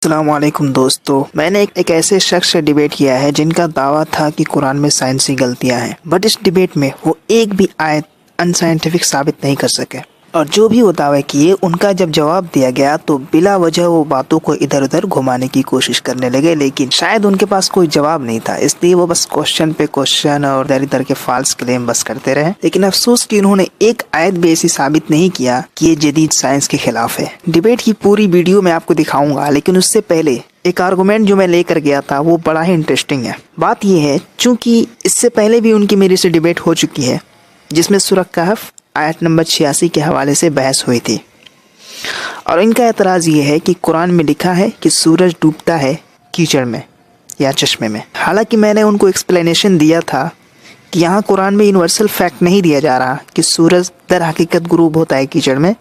अस्सलामुअलैकुम दोस्तों, मैंने एक ऐसे शख्स से डिबेट किया है जिनका दावा था कि कुरान में साइंसी गलतियां हैं, बट इस डिबेट में वो एक भी आयत अनसाइंटिफिक साबित नहीं कर सके। और जो भी वो दावे किए उनका जब जवाब दिया गया तो बिला वजह वो बातों को इधर उधर घुमाने की कोशिश करने लगे, लेकिन शायद उनके पास कोई जवाब नहीं था, इसलिए वो बस क्वेश्चन पे क्वेश्चन और इधर इधर के फाल्स क्लेम बस करते रहे। लेकिन अफसोस कि उन्होंने एक आयत भी ऐसी साबित नहीं किया कि ये जदीद साइंस के खिलाफ है। डिबेट की पूरी वीडियो मैं आपको दिखाऊंगा, लेकिन उससे पहले एक आर्गुमेंट जो मैं लेकर गया था वो बड़ा ही इंटरेस्टिंग है। बात यह है, चूंकि इससे पहले भी उनकी मेरे से डिबेट हो चुकी है जिसमें सूरह कहफ आयत नंबर 86 के हवाले से बहस हुई थी, और इनका एतराज़ ये है कि कुरान में लिखा है कि सूरज डूबता है कीचड़ में या चश्मे में। हालांकि मैंने उनको एक्सप्लेनेशन दिया था कि यहाँ कुरान में यूनिवर्सल फैक्ट नहीं दिया जा रहा कि सूरज दर हकीकत गुरूब होता है कीचड़ में।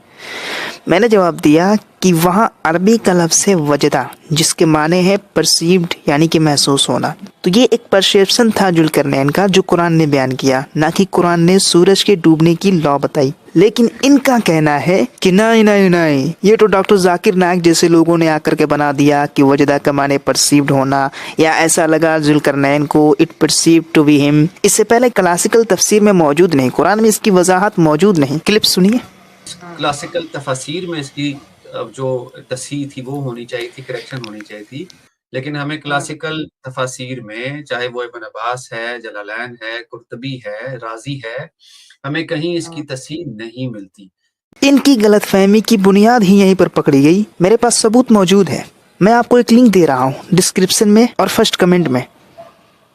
मैंने जवाब दिया कि वहाँ अरबी का लफ्ज़ है वजदा, जिसके माने हैं परसीव्ड यानी कि महसूस होना। तो ये एक परसेप्शन था जुल्करनैन का जो कुरान ने बयान किया, ना कि कुरान ने सूरज के डूबने की लॉ बताई। लेकिन इनका कहना है कि नहीं, ये तो डॉक्टर जाकिर नायक जैसे लोगों ने आकर के बना दिया कि वजदा का माने परसीव्ड होना, या ऐसा लगा जुल्करनैन को it perceived to be him. इससे पहले क्लासिकल तफसीर में मौजूद नहीं, कुरान में इसकी वजाहत मौजूद नहीं। क्लिप सुनिए। क्लासिकल तफसीर में इसकी जो तस्हीह थी वो होनी चाहिए थी, करेक्शन होनी चाहिए थी, लेकिन हमें क्लासिकल तफसीर में चाहे वो इब्न अब्बास है, जलालैन है, कुर्तबी है, राजी है, हमें कहीं इसकी तस्हीह नहीं मिलती। इनकी गलतफहमी की बुनियाद ही यहीं पर पकड़ी गई। मेरे पास सबूत मौजूद है, मैं आपको एक लिंक दे रहा हूँ डिस्क्रिप्शन में और फर्स्ट कमेंट में।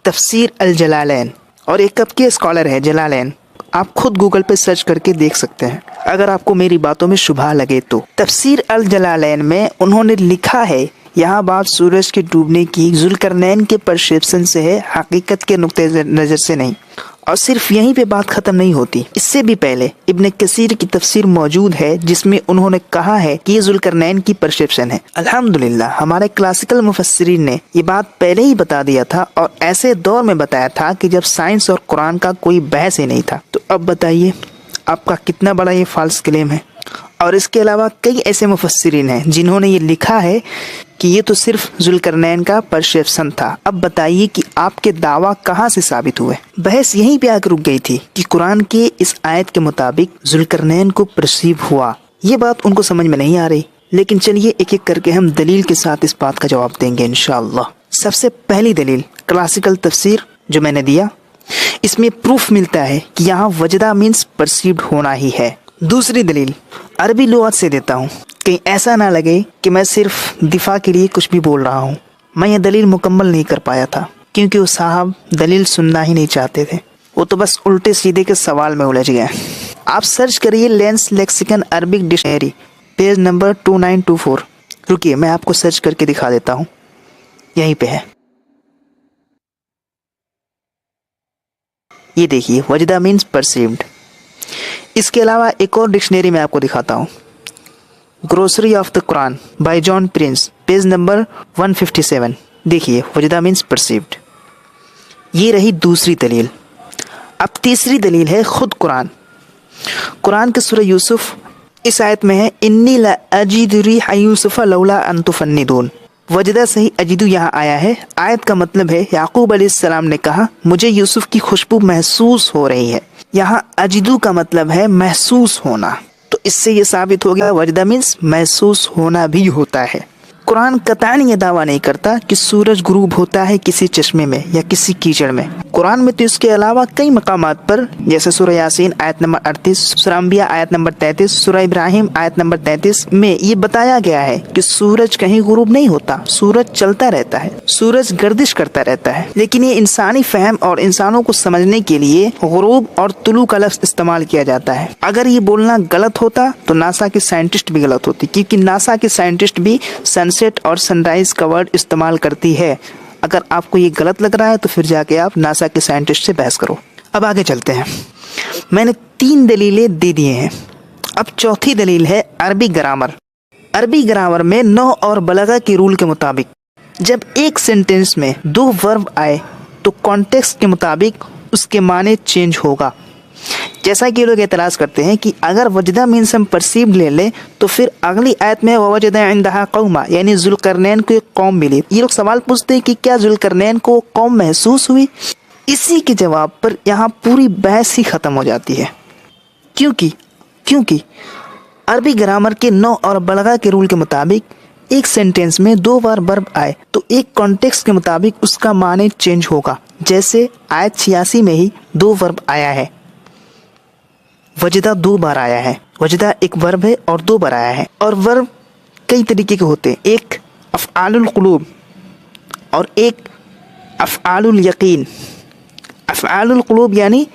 तफसीर अल जलालैन, और एक कब के स्कॉलर है जलालैन, आप खुद गूगल पे सर्च करके देख सकते हैं अगर आपको मेरी बातों में शुबह लगे तो। तफसीर अल जलालैन में उन्होंने लिखा है यहाँ बात सूरज के डूबने की जुल्करनैन के परसेप्शन से है, हकीकत के नुक्ते नज़र से नहीं। और सिर्फ यहीं पे बात खत्म नहीं होती, इससे भी पहले इब्न कसीर की तफसीर मौजूद है जिसमें उन्होंने कहा है कि ये जुल्करनैन की परसेप्शन है। अल्हम्दुलिल्लाह हमारे क्लासिकल मुफस्सिरीन ने ये बात पहले ही बता दिया था, और ऐसे दौर में बताया था कि जब साइंस और कुरान का कोई बहस ही नहीं था। तो अब बताइए आपका कितना बड़ा ये फॉल्स क्लेम है। और इसके अलावा कई ऐसे मुफस्सिरीन हैं जिन्होंने ये लिखा है कि ये तो सिर्फ जुल्करनैन का परसेप्शन था। अब बताइए कि आपके दावा कहाँ से साबित हुए। बहस यहीं पे आकर रुक गई थी कि कुरान के इस आयत के मुताबिक जुल्करनैन को परसीव हुआ। ये बात उनको समझ में नहीं आ रही, लेकिन चलिए एक एक करके हम दलील के साथ इस बात का जवाब देंगे इंशाअल्लाह। सबसे पहली दलील क्लासिकल तफसीर जो मैंने दिया, इसमें प्रूफ मिलता है कि यहाँ वजदा मीन्स परसीव्ड होना ही है। दूसरी दलील अरबी लुगत से देता हूँ, कहीं ऐसा ना लगे कि मैं सिर्फ दिफा के लिए कुछ भी बोल रहा हूँ। मैं ये दलील मुकम्मल नहीं कर पाया था क्योंकि वो साहब दलील सुनना ही नहीं चाहते थे, वो तो बस उल्टे सीधे के सवाल में उलझ गए। आप सर्च करिए lens lexicon Arabic dictionary page number 2924। रुकिए मैं आपको सर्च करके दिखा देता हूँ, यहीं पे है। ये देखिए वजदा मीन्स परसीव्ड। इसके अलावा एक और डिक्शनरी मैं आपको दिखाता हूँ, grocery of the Quran bye John Prince page number 157। देखिए वजदा मीन्स परसीव्ड। ये रही दूसरी दलील। अब तीसरी दलील है खुद कुरान। कुरान के सूरह यूसुफ इस आयत में है इन्नी ला अजीदु रिह यूसुफ लौला अन तुफन्निदून। वजदा सही अजीदु यहाँ आया है। आयत का मतलब है याकूब अलैहिस्सलाम ने कहा मुझे यूसुफ की खुशबू महसूस हो रही है। यहाँ अजीदु का मतलब है महसूस होना, तो इससे ये साबित हो गया वजदा मीन्स महसूस होना भी होता है। कुरान कतई ये दावा नहीं करता कि सूरज गुरूब होता है किसी चश्मे में या किसी कीचड़ में। कुरान में तो इसके अलावा कई मकामात पर, जैसे सूरह यासीन आयत नंबर 38, सूरह अंबिया आयत नंबर 33, सूरह इब्राहिम आयत नंबर 33 में ये बताया गया है कि सूरज कहीं गुरूब नहीं होता, सूरज चलता रहता है, सूरज गर्दिश करता रहता है। लेकिन ये इंसानी फहम और इंसानों को समझने के लिए गुरूब और तुलू का लफ्ज़ इस्तेमाल किया जाता है। अगर ये बोलना गलत होता तो नासा के साइंटिस्ट भी गलत होती, क्योंकि नासा के साइंटिस्ट भी सनसेट और सनराइज का वर्ड इस्तेमाल करती है। अगर आपको ये गलत लग रहा है तो फिर जाके आप नासा के साइंटिस्ट से बहस करो। अब आगे चलते हैं। मैंने 3 दलीलें दे दिए हैं, अब चौथी दलील है अरबी ग्रामर। अरबी ग्रामर में नौ और बलगा के रूल के मुताबिक जब एक सेंटेंस में 2 वर्ब आए तो कॉन्टेक्स्ट के मुताबिक उसके माने चेंज होगा। जैसा कि लोग एतराज़ करते हैं कि अगर वजदा मीन्स हम परसीव्ड ले लें तो फिर अगली आयत में वजदा इंदहा कौमा यानी जुल्करनैन को एक कौम मिली। ये लोग सवाल पूछते हैं कि क्या जुल्करनैन को कौम महसूस हुई। इसी के जवाब पर यहाँ पूरी बहस ही ख़त्म हो जाती है। क्योंकि अरबी ग्रामर के नौ और बलगा के रूल के मुताबिक एक सेंटेंस में 2 बार वर्ब आए तो एक कॉन्टेक्स्ट के मुताबिक उसका माने चेंज होगा। जैसे आयत 86 में ही 2 वर्ब आया है, वजदा 2 बार आया है। वजदा एक वर्ब है और 2 बार आया है। और वर्ब कई तरीके के होते हैं, एक अफ़आलुल क़ुलूब और एक अफ़आलुल यकीन। अफ़आलुल क़ुलूब यानी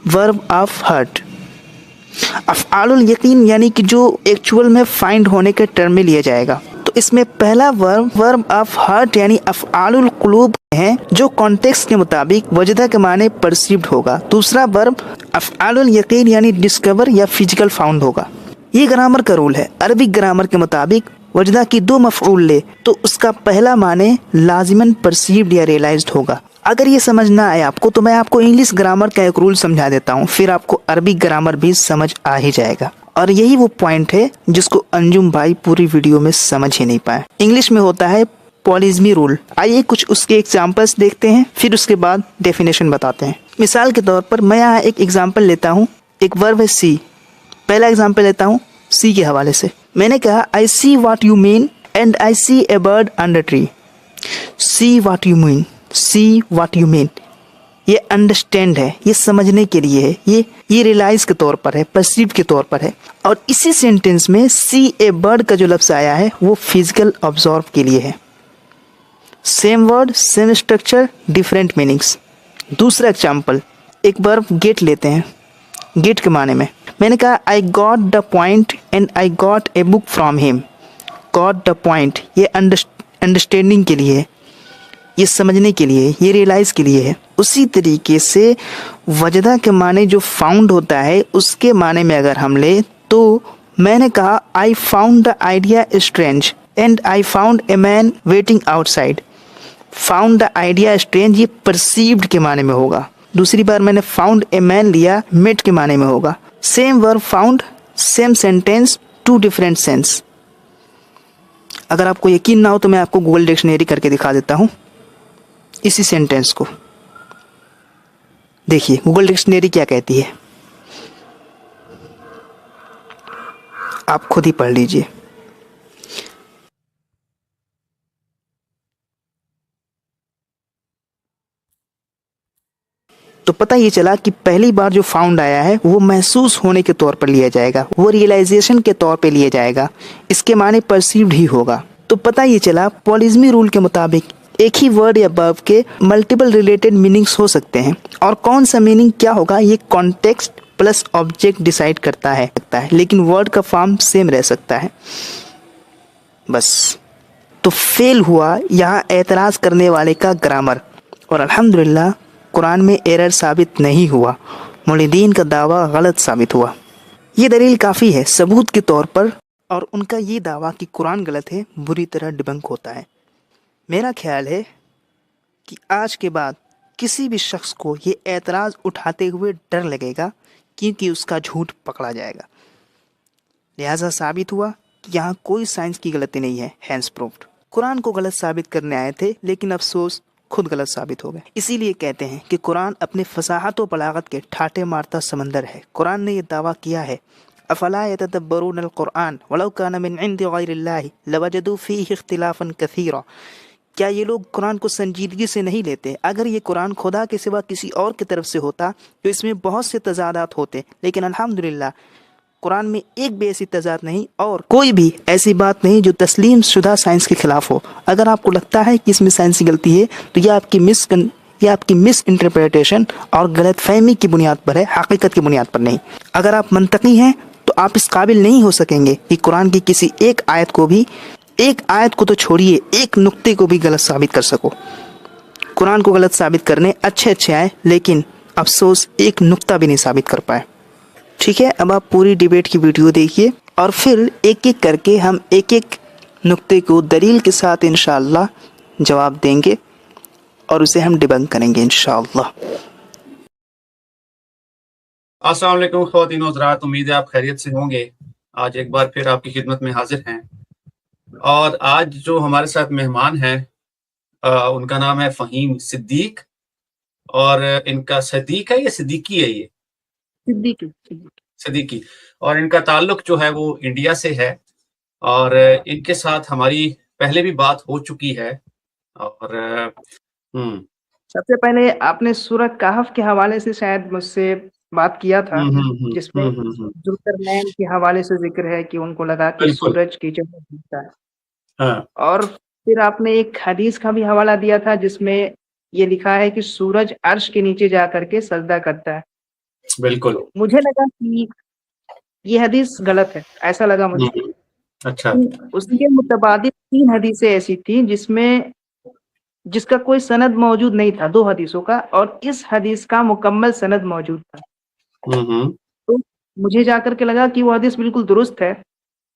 वर्ब ऑफ हार्ट, अफ़आलुल यकीन यानी कि जो एक्चुअल में फाइंड होने के टर्म में लिया जाएगा। तो इसमें पहला वर्ब ऑफ हार्ट यानी अफ़आलुल क़ुलूब है जो कॉन्टेक्स्ट के मुताबिक वजदा के माने परसीव्ड होगा। दूसरा वर्ब अफ़आलुल यकीन यानी डिस्कवर या फिजिकल फाउंड होगा। ये ग्रामर का रूल है। अरबिक ग्रामर के मुताबिक वजदा की 2 मफ़ऊल ले तो उसका पहला माने लाजिमन परसीव्ड या रियलाइज्ड होगा। अगर ये समझ ना आए आपको तो मैं आपको इंग्लिश ग्रामर का एक रूल समझा देता हूँ, फिर आपको अरबी ग्रामर भी समझ आ ही जाएगा। और यही वो पॉइंट है जिसको अंजुम भाई पूरी वीडियो में समझ ही नहीं पाए। इंग्लिश में होता है पॉलिज्मी रूल। आइए कुछ उसके एग्जाम्पल्स देखते हैं, फिर उसके बाद डेफिनेशन बताते हैं। मिसाल के तौर पर मैं यहाँ एक एग्जाम्पल लेता हूँ। एक वर्ब है सी। पहला एग्जाम्पल लेता हूँ सी के हवाले से। मैंने कहा I see what you mean and I see a bird under tree. See what you mean, see what you mean ये अंडरस्टैंड है, ये समझने के लिए है, ये रियलाइज के तौर पर है, परसीव के तौर पर है। और इसी सेंटेंस में सी ए बर्ड का जो लफ्ज़ आया है वो फिजिकल ऑब्जर्व के लिए है। Same word same structure different meanings. दूसरा एग्जाम्पल एक वर्ब गेट लेते हैं। गेट के माने में मैंने कहा I got the point and I got a book from him. Got the point ये अंडरस्टैंडिंग के लिए है, ये समझने के लिए, ये रियलाइज के लिए है। उसी तरीके से वजदा के माने जो फाउंड होता है उसके माने में अगर हम ले तो मैंने कहा I found the idea strange and I found a man waiting outside. Found the idea strange ये परसीव्ड के माने में होगा। दूसरी बार मैंने फाउंड ए मैन लिया, मेट के माने में होगा। Same verb found, same sentence, 2 different sense. अगर आपको यकीन ना हो तो मैं आपको गूगल डिक्शनरी करके दिखा देता हूँ इसी सेंटेंस को। देखिए गूगल डिक्शनरी क्या कहती है, आप खुद ही पढ़ लीजिए। तो पता ये चला कि पहली बार जो फाउंड आया है वो महसूस होने के तौर पर लिया जाएगा, वो रियलाइजेशन के तौर पे लिया जाएगा, इसके माने परसीव्ड ही होगा। तो पता ये चला पॉलिज्मी रूल के मुताबिक एक ही वर्ड या वर्ब के मल्टीपल रिलेटेड मीनिंग्स हो सकते हैं और कौन सा मीनिंग क्या होगा ये कॉन्टेक्स्ट प्लस ऑब्जेक्ट डिसाइड करता है, लेकिन वर्ड का फॉर्म सेम रह सकता है बस। तो फेल हुआ यहाँ एतराज़ करने वाले का ग्रामर और अल्हम्दुलिल्लाह कुरान में एरर साबित नहीं हुआ, मुल्हिदीन का दावा गलत साबित हुआ। ये दलील काफ़ी है सबूत के तौर पर और उनका ये दावा कि कुरान गलत है बुरी तरह डिबंक होता है। मेरा ख्याल है कि आज के बाद किसी भी शख्स को ये एतराज़ उठाते हुए डर लगेगा क्योंकि उसका झूठ पकड़ा जाएगा। लिहाजा साबित हुआ कि यहाँ कोई साइंस की गलती नहीं है, हैंस प्रूव्ड। कुरान को गलत साबित करने आए थे लेकिन अफसोस खुद गलत साबित हो गए। इसीलिए कहते हैं कि कुरान अपने फसाहत व बलागत के ठाटे मारता समंदर है। कुरान ने यह दावा किया है अफला यतदब्बरून अल कुरान वलौ कान मिन इंदि गैरिल्लाहि लवजदू फीहि इख्तिलाफन कसीरा। क्या ये लोग कुरान को संजीदगी से नहीं लेते? अगर ये कुरान खुदा के सिवा किसी और की तरफ से होता तो इसमें बहुत से तजादात होते, लेकिन अल्हम्दुलिल्लाह कुरान में एक भी ऐसी तजाद नहीं और कोई भी ऐसी बात नहीं जो तस्लीम शुदा साइंस के खिलाफ हो। अगर आपको लगता है कि इसमें साइंस की गलती है तो यह आपकी मिस इंटरप्रिटेशन और गलत फहमी की बुनियाद पर है, हकीकत की बुनियाद पर नहीं। अगर आप मंतकी हैं तो आप इस काबिल नहीं हो सकेंगे कि कुरान की किसी एक आयत को तो छोड़िए, एक नुक्ते को भी गलत साबित कर सको। कुरान को गलत साबित करने अच्छे आए लेकिन अफसोस एक नुक्ता भी नहीं साबित कर पाए। ठीक है, अब आप पूरी डिबेट की वीडियो देखिए और फिर एक एक करके हम एक एक नुक्ते को दलील के साथ इंशाअल्लाह जवाब देंगे और उसे हम डिबंक करेंगे इंशाअल्लाह। अस्सलाम वालेकुम ख़वातीन व हज़रात, उम्मीद है आप खैरियत से होंगे। आज एक बार फिर आपकी खिदमत में हाजिर हैं और आज जो हमारे साथ मेहमान हैं उनका नाम है फ़हीम सिद्दीक और इनका सदीक है या सिद्दीकी है ये? सिद्दीकी, सिद्दीकी। सिद्दीकी। और इनका ताल्लुक जो है वो इंडिया से है और इनके साथ हमारी पहले भी बात हो चुकी है और हुँ। सबसे पहले आपने सूरह कहफ के हवाले से शायद मुझसे बात किया था, हुँ, हुँ, हुँ। जिसमें हुँ, हुँ, हुँ। ज़ुल्करनैन के हवाले से ज़िक्र है कि उनको लगा कि बिल्कुल। सूरज कीचड़ में भीगता है। हाँ, और फिर आपने एक हदीस का भी हवाला दिया था जिसमें ये लिखा है कि सूरज अर्श के नीचे जा कर के सजदा करता है। बिल्कुल। तो मुझे लगा कि ये हदीस गलत है, ऐसा लगा हुँ, मुझे। हुँ। अच्छा। उसके मुतबादिल 3 हदीसें ऐसी थी जिसका कोई सनद मौजूद नहीं था, 2 हदीसों का, और इस हदीस का मुकम्मल सनद मौजूद था। हुँ, हुँ। तो मुझे जाकर के लगा कि वो हदीस बिल्कुल दुरुस्त है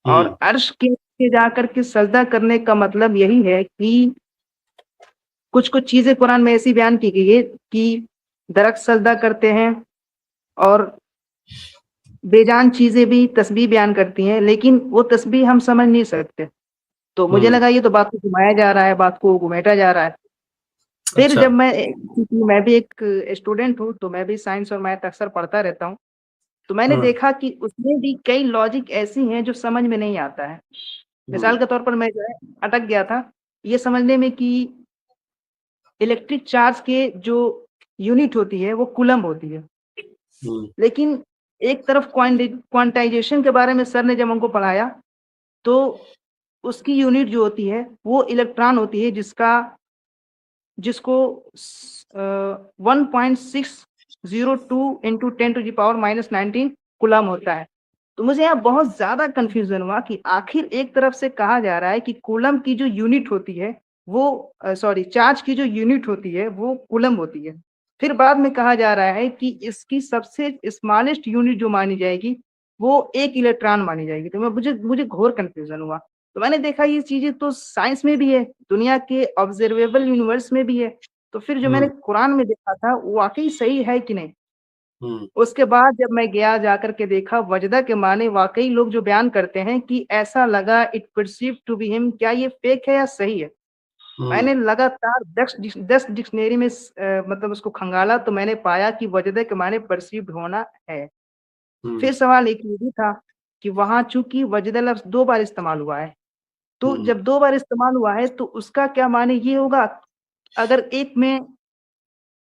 और हुँ, अर्श के नीचे जाकर के सजदा करने का मतलब यही है कि कुछ-कुछ चीज़ें कुरान में ऐसी बयान की गई है कि दरख्त सजदा करते हैं और बेजान चीज़ें भी तस्बीह बयान करती हैं, लेकिन वो तस्बीह हम समझ नहीं सकते। तो मुझे हुँ। लगा ये तो बात को घुमाया जा रहा है, बात को घुमेटा जा रहा है। फिर अच्छा। जब क्योंकि मैं भी एक स्टूडेंट हूँ, तो मैं भी साइंस और मैथ अक्सर पढ़ता रहता हूँ। तो मैंने हाँ। देखा कि उसमें भी कई लॉजिक ऐसी हैं जो समझ में नहीं आता है। हुँ, मिसाल के तौर पर मैं जो है अटक गया था ये समझने में कि इलेक्ट्रिक चार्ज के जो यूनिट होती है वो कूलम्ब होती है। हुँ, लेकिन एक तरफ क्वांटाइजेशन के बारे में सर ने जब हमको पढ़ाया, तो उसकी यूनिट जो होती है वो इलेक्ट्रॉन होती है जिसको 1.602 इंटू 10⁻⁻19 कूलम होता है। तो मुझे यहाँ बहुत ज़्यादा कन्फ्यूज़न हुआ कि आखिर एक तरफ से कहा जा रहा है कि कूलम की जो यूनिट होती है वो सॉरी चार्ज की जो यूनिट होती है वो कूलम होती है। फिर बाद में कहा जा रहा है कि इसकी सबसे स्मॉलेस्ट यूनिट जो मानी जाएगी, वो 1 इलेक्ट्रॉन मानी जाएगी। तो मैं मुझे मुझे घोर कन्फ्यूज़न हुआ। तो मैंने देखा ये चीज़ें तो साइंस में भी है, दुनिया के ऑब्जर्वेबल यूनिवर्स में भी है। तो फिर जो मैंने हुँ, कुरान में देखा था, वो वाक़ई सही है कि नहीं? हुँ, उसके बाद जब मैं गया जाकर के देखा वजदा के माने वाक़ई लोग जो बयान करते हैं कि ऐसा लगा it perceived to be him, क्या ये फेक है या सही है? हुँ, मैंने लगातार 10 डिक्शनरी में मतलब उसको खंगाला तो मैंने पाया कि वजदा के माने परसीव्ड होना है। हुँ, फिर सवाल एक ये भी था कि वहाँ चूँकि वजदा लफ्ज़ 2 बार इस्तेमाल हुआ है, तो हुँ, जब 2 बार इस्तेमाल हुआ है तो उसका क्या माने ये होगा, अगर एक में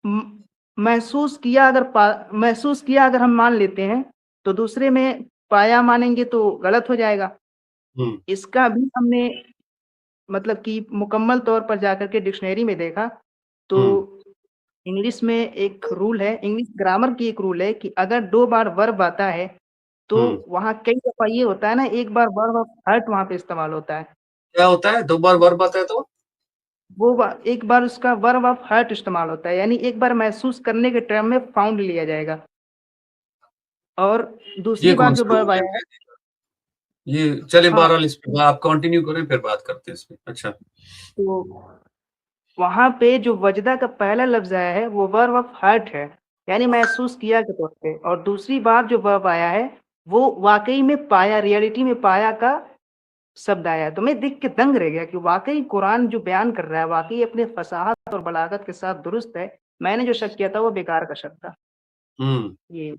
म महसूस किया अगर हम मान लेते हैं, तो दूसरे में पाया मानेंगे तो गलत हो जाएगा। हुँ, इसका भी हमने मतलब कि मुकम्मल तौर पर जाकर के डिक्शनरी में देखा, हुँ, तो इंग्लिश में एक रूल है, इंग्लिश ग्रामर की एक रूल है कि अगर 2 बार वर्ब आता है, हुँ। तो वहाँ कई दफ़ा ये होता है ना, एक बार वर्ब ऑफ हर्ट वहाँ पे इस्तेमाल होता है। क्या होता है? 2 बार वर्ब आता है तो? एक बार उसका वर्ब ऑफ हर्ट इस्तेमाल होता है, यानी एक बार महसूस करने के टर्म में फाउंड लिया जाएगा और ये दूसरी बार जो कौन-सा वर्ब रूल आया है है? ये चलें हाँ, बहरहाल इस पे आप कंटिन्यू करें फिर बात करते हैं इस पे। अच्छा। तो वहाँ पे जो वजदा का पहला लफ्ज़ आया है, वो वर्ब ऑफ हर्ट है, यानी महसूस किया के तौर पे और दूसरी बार जो वर्ब आया है, वो वाक़ई में पाया, रियलिटी में पाया का शब्द आया है। तो मैं देख के दंग रह गया कि वाक़ई कुरान जो बयान कर रहा है, वाक़ई अपने फ़साहत और बलागत के साथ दुरुस्त है। मैंने जो शक किया था, वो बेकार का शक था। हुँ। ये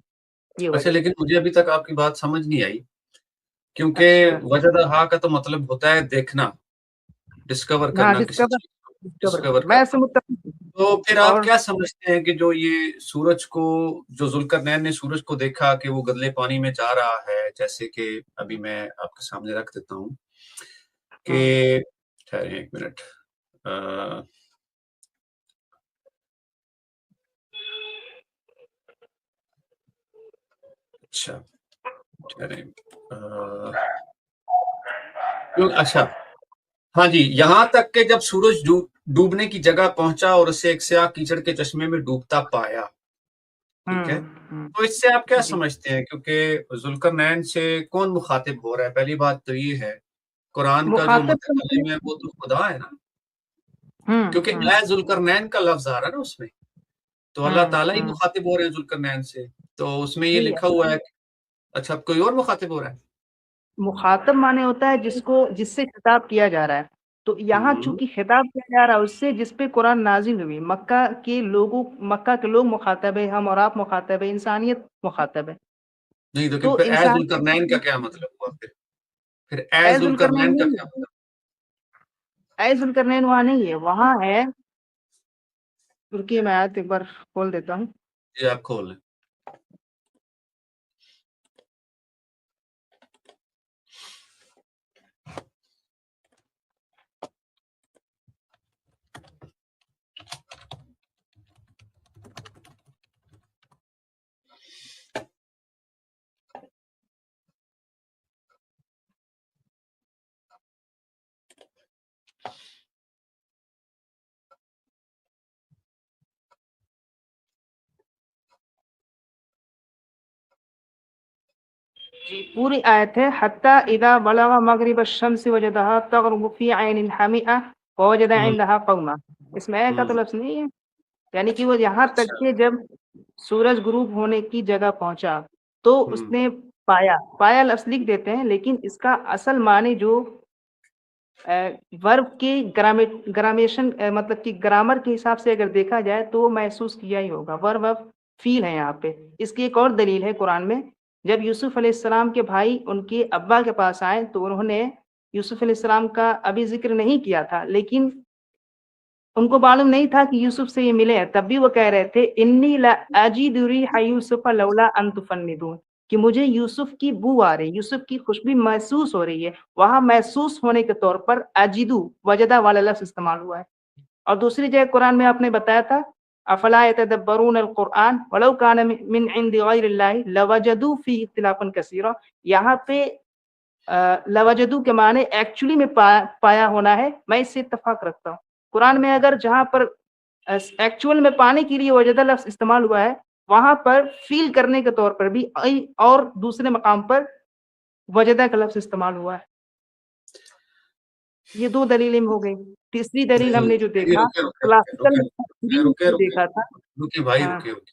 ये अच्छा वजह है। लेकिन मुझे अभी तक आपकी बात समझ नहीं आई क्योंकि अच्छा, वजह का तो मतलब होता है देखना, डिस्कवर हाँ, करना किसी डिस्कवर चीज़ को, डिस्कवर डिस्कवर मैं ऐसे करना। मुत्तफ़िक हूँ तो फिर आप और क्या समझते हैं कि जो ये सूरज को जो ज़ुल्करनैन ने सूरज को देखा कि वो गदले पानी में जा रहा है, जैसे कि अभी मैं आपके सामने रख देता हूँ हुँ, कि ठहरें 1 मिनट अ, अच्छा ठहरें अच्छा, हाँ जी, यहाँ तक कि जब सूरज डूबने की जगह पहुँचा और उसे एक स्याह कीचड़ के चश्मे में डूबता पाया, ठीक है? हुँ, हुँ, तो इससे आप क्या जी। समझते हैं? क्योंकि ज़ुल्करनैन से कौन मुख़ातिब हो रहा है? पहली बात तो ये है, कुरान का जो मुख़ातिब तो मैंने मुतकल्लिम है वो तो खुदा है ना, हुँ, क्योंकि हुँ, ए ज़ुल्करनैन का लफ्ज़ आ रहा है ना उसमें। तो अल्लाह ताला ही मुखातिब हो रहे हैं जुल्करनैन से। तो उसमें ये जी, लिखा हुआ है। अच्छा, कोई और मुखातिब हो रहा है? मुखातब माने होता है जिससे खिताब किया जा रहा है। तो यहाँ हम्म। चूंकि खिताब किया जा रहा है उससे जिस पे कुरान नाजिल हुई, मक्का के लोग मुखातब है, हम और आप मुखातब है, इंसानियत मुखातब है। नहीं, लेकिन तो फिर ए इंसानियत जुल्करनैन का क्या मतलब हुआ फिर ए ए जुल्करनैन जुल्करनैन का नहीं क्या मतलब? है, ए जुल्करनैन वहाँ नहीं है, वहाँ है, रुकिए मैं आयत एक बार खोल देता हूँ। ये आप खोल लें। जी, पूरी आयत है, हत्ता इदा बलगा मगरिब अश-शम्स वजदहा तगरुबु फी ऐनिन हमिआ ववजद हम्म। इंदहा कौमा। इसमें ए का तो लफ्ज़ नहीं है, यानी कि वो यहाँ तक अच्छा। कि जब सूरज गुरूब होने की जगह पहुंचा तो हम्म। उसने पाया लफ्ज़ लिख देते हैं, लेकिन इसका असल माने जो वर्ब के ग्रामेशन मतलब कि ग्रामर के हिसाब से अगर देखा जाए तो वो महसूस किया ही होगा, वर्ब ऑफ फील है यहाँ पे। इसकी एक और दलील है कुरान में, जब यूसुफ अलैहिस्सलाम के भाई उनके अब्बा के पास आए तो उन्होंने यूसुफ अलैहिस्सलाम का अभी जिक्र नहीं किया था, लेकिन उनको मालूम नहीं था कि यूसुफ से ये मिले हैं, तब भी वो कह रहे थे इन्नी ला अजीदु रिहा यूसुफ लौला अन तुफन्निदून, कि मुझे यूसुफ की बू आ रही है, यूसुफ की खुशबू महसूस हो रही है। वहाँ महसूस होने के तौर पर अजीदु वजदा वाला लफ्ज़ इस्तेमाल हुआ है। और दूसरी जगह कुरान में आपने बताया था अफला यतदब्बरून अल कुरआन वलौ कान मिन इंदि गैरिल्लाहि लवजदू फी इख्तिलाफन कसीरा। यहाँ पे लवजदू के माने एक्चुअली में पाया होना है, मैं इससे इत्तेफाक रखता हूँ। कुरान में अगर जहाँ पर एक्चुअल में पाने के लिए वजदा लफ्ज़ इस्तेमाल हुआ है, वहाँ पर फ़ील करने के तौर पर भी और दूसरे मकाम पर वजदा का लफ्ज़ इस्तेमाल हुआ है। ये 2 दलीलें हो गई। तीसरी दलील नहीं, हमने जो नहीं, देखा, रुके रुके क्लासिकल रुके मुफस्सिरीन रुके जो रुके देखा था। रुके भाई, हाँ, रुके रुके।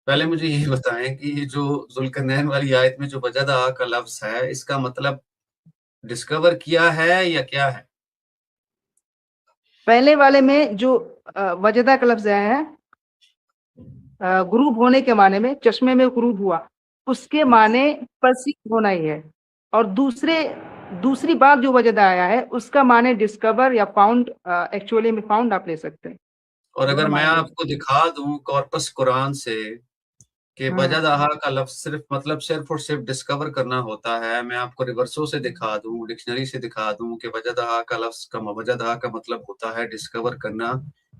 पहले मुझे ये बताएं कि ये जो जुल्करनैन वाली आयत में जो वजदा का लफ्ज है, इसका मतलब डिस्कवर किया है या क्या है? पहले वाले में जो वजदा का लफ्ज़ आया है गुरूब होने के माने में, चश्मे में गुरूब हुआ, उसके माने परसीव होना ही है। और दूसरी बात जो वजदा आया है, उसका माने डिस्कवर या फाउंड, एक्चुअली में फाउंड आप ले सकते हैं। और अगर दोनों मैं माने ले आपको सकते दिखा दूं कॉर्पस कुरान से कि हैं। वजदाहा का लफ्ज सिर्फ और सिर्फ डिस्कवर करना होता है, मैं आपको रिवर्सो से दिखा दूं, डिक्शनरी से दिखा दूं कि वजदाहा का मतलब होता है डिस्कवर करना,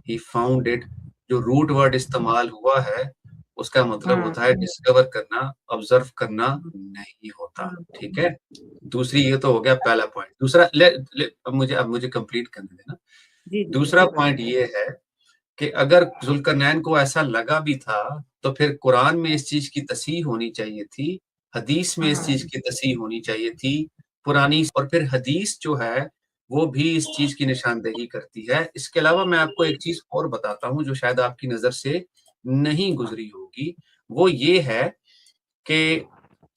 ही फाउंड इट। जो रूट वर्ड इस्तेमाल हुआ है उसका मतलब होता है डिस्कवर करना, ऑब्जर्व करना नहीं होता। ठीक है, दूसरी, ये तो हो गया पहला पॉइंट। दूसरा अब मुझे कंप्लीट करने देना। जी, जी, दूसरा पॉइंट ये है कि अगर जुल्करनैन को ऐसा लगा भी था तो फिर कुरान में इस चीज की तस्हीह होनी चाहिए थी, हदीस में इस चीज की तस्हीह होनी चाहिए थी पुरानी, और फिर हदीस जो है वो भी इस चीज की निशानदेही करती है। इसके अलावा मैं आपको एक चीज और बताता हूं जो शायद आपकी नजर से नहीं गुजरी होगी, वो ये है कि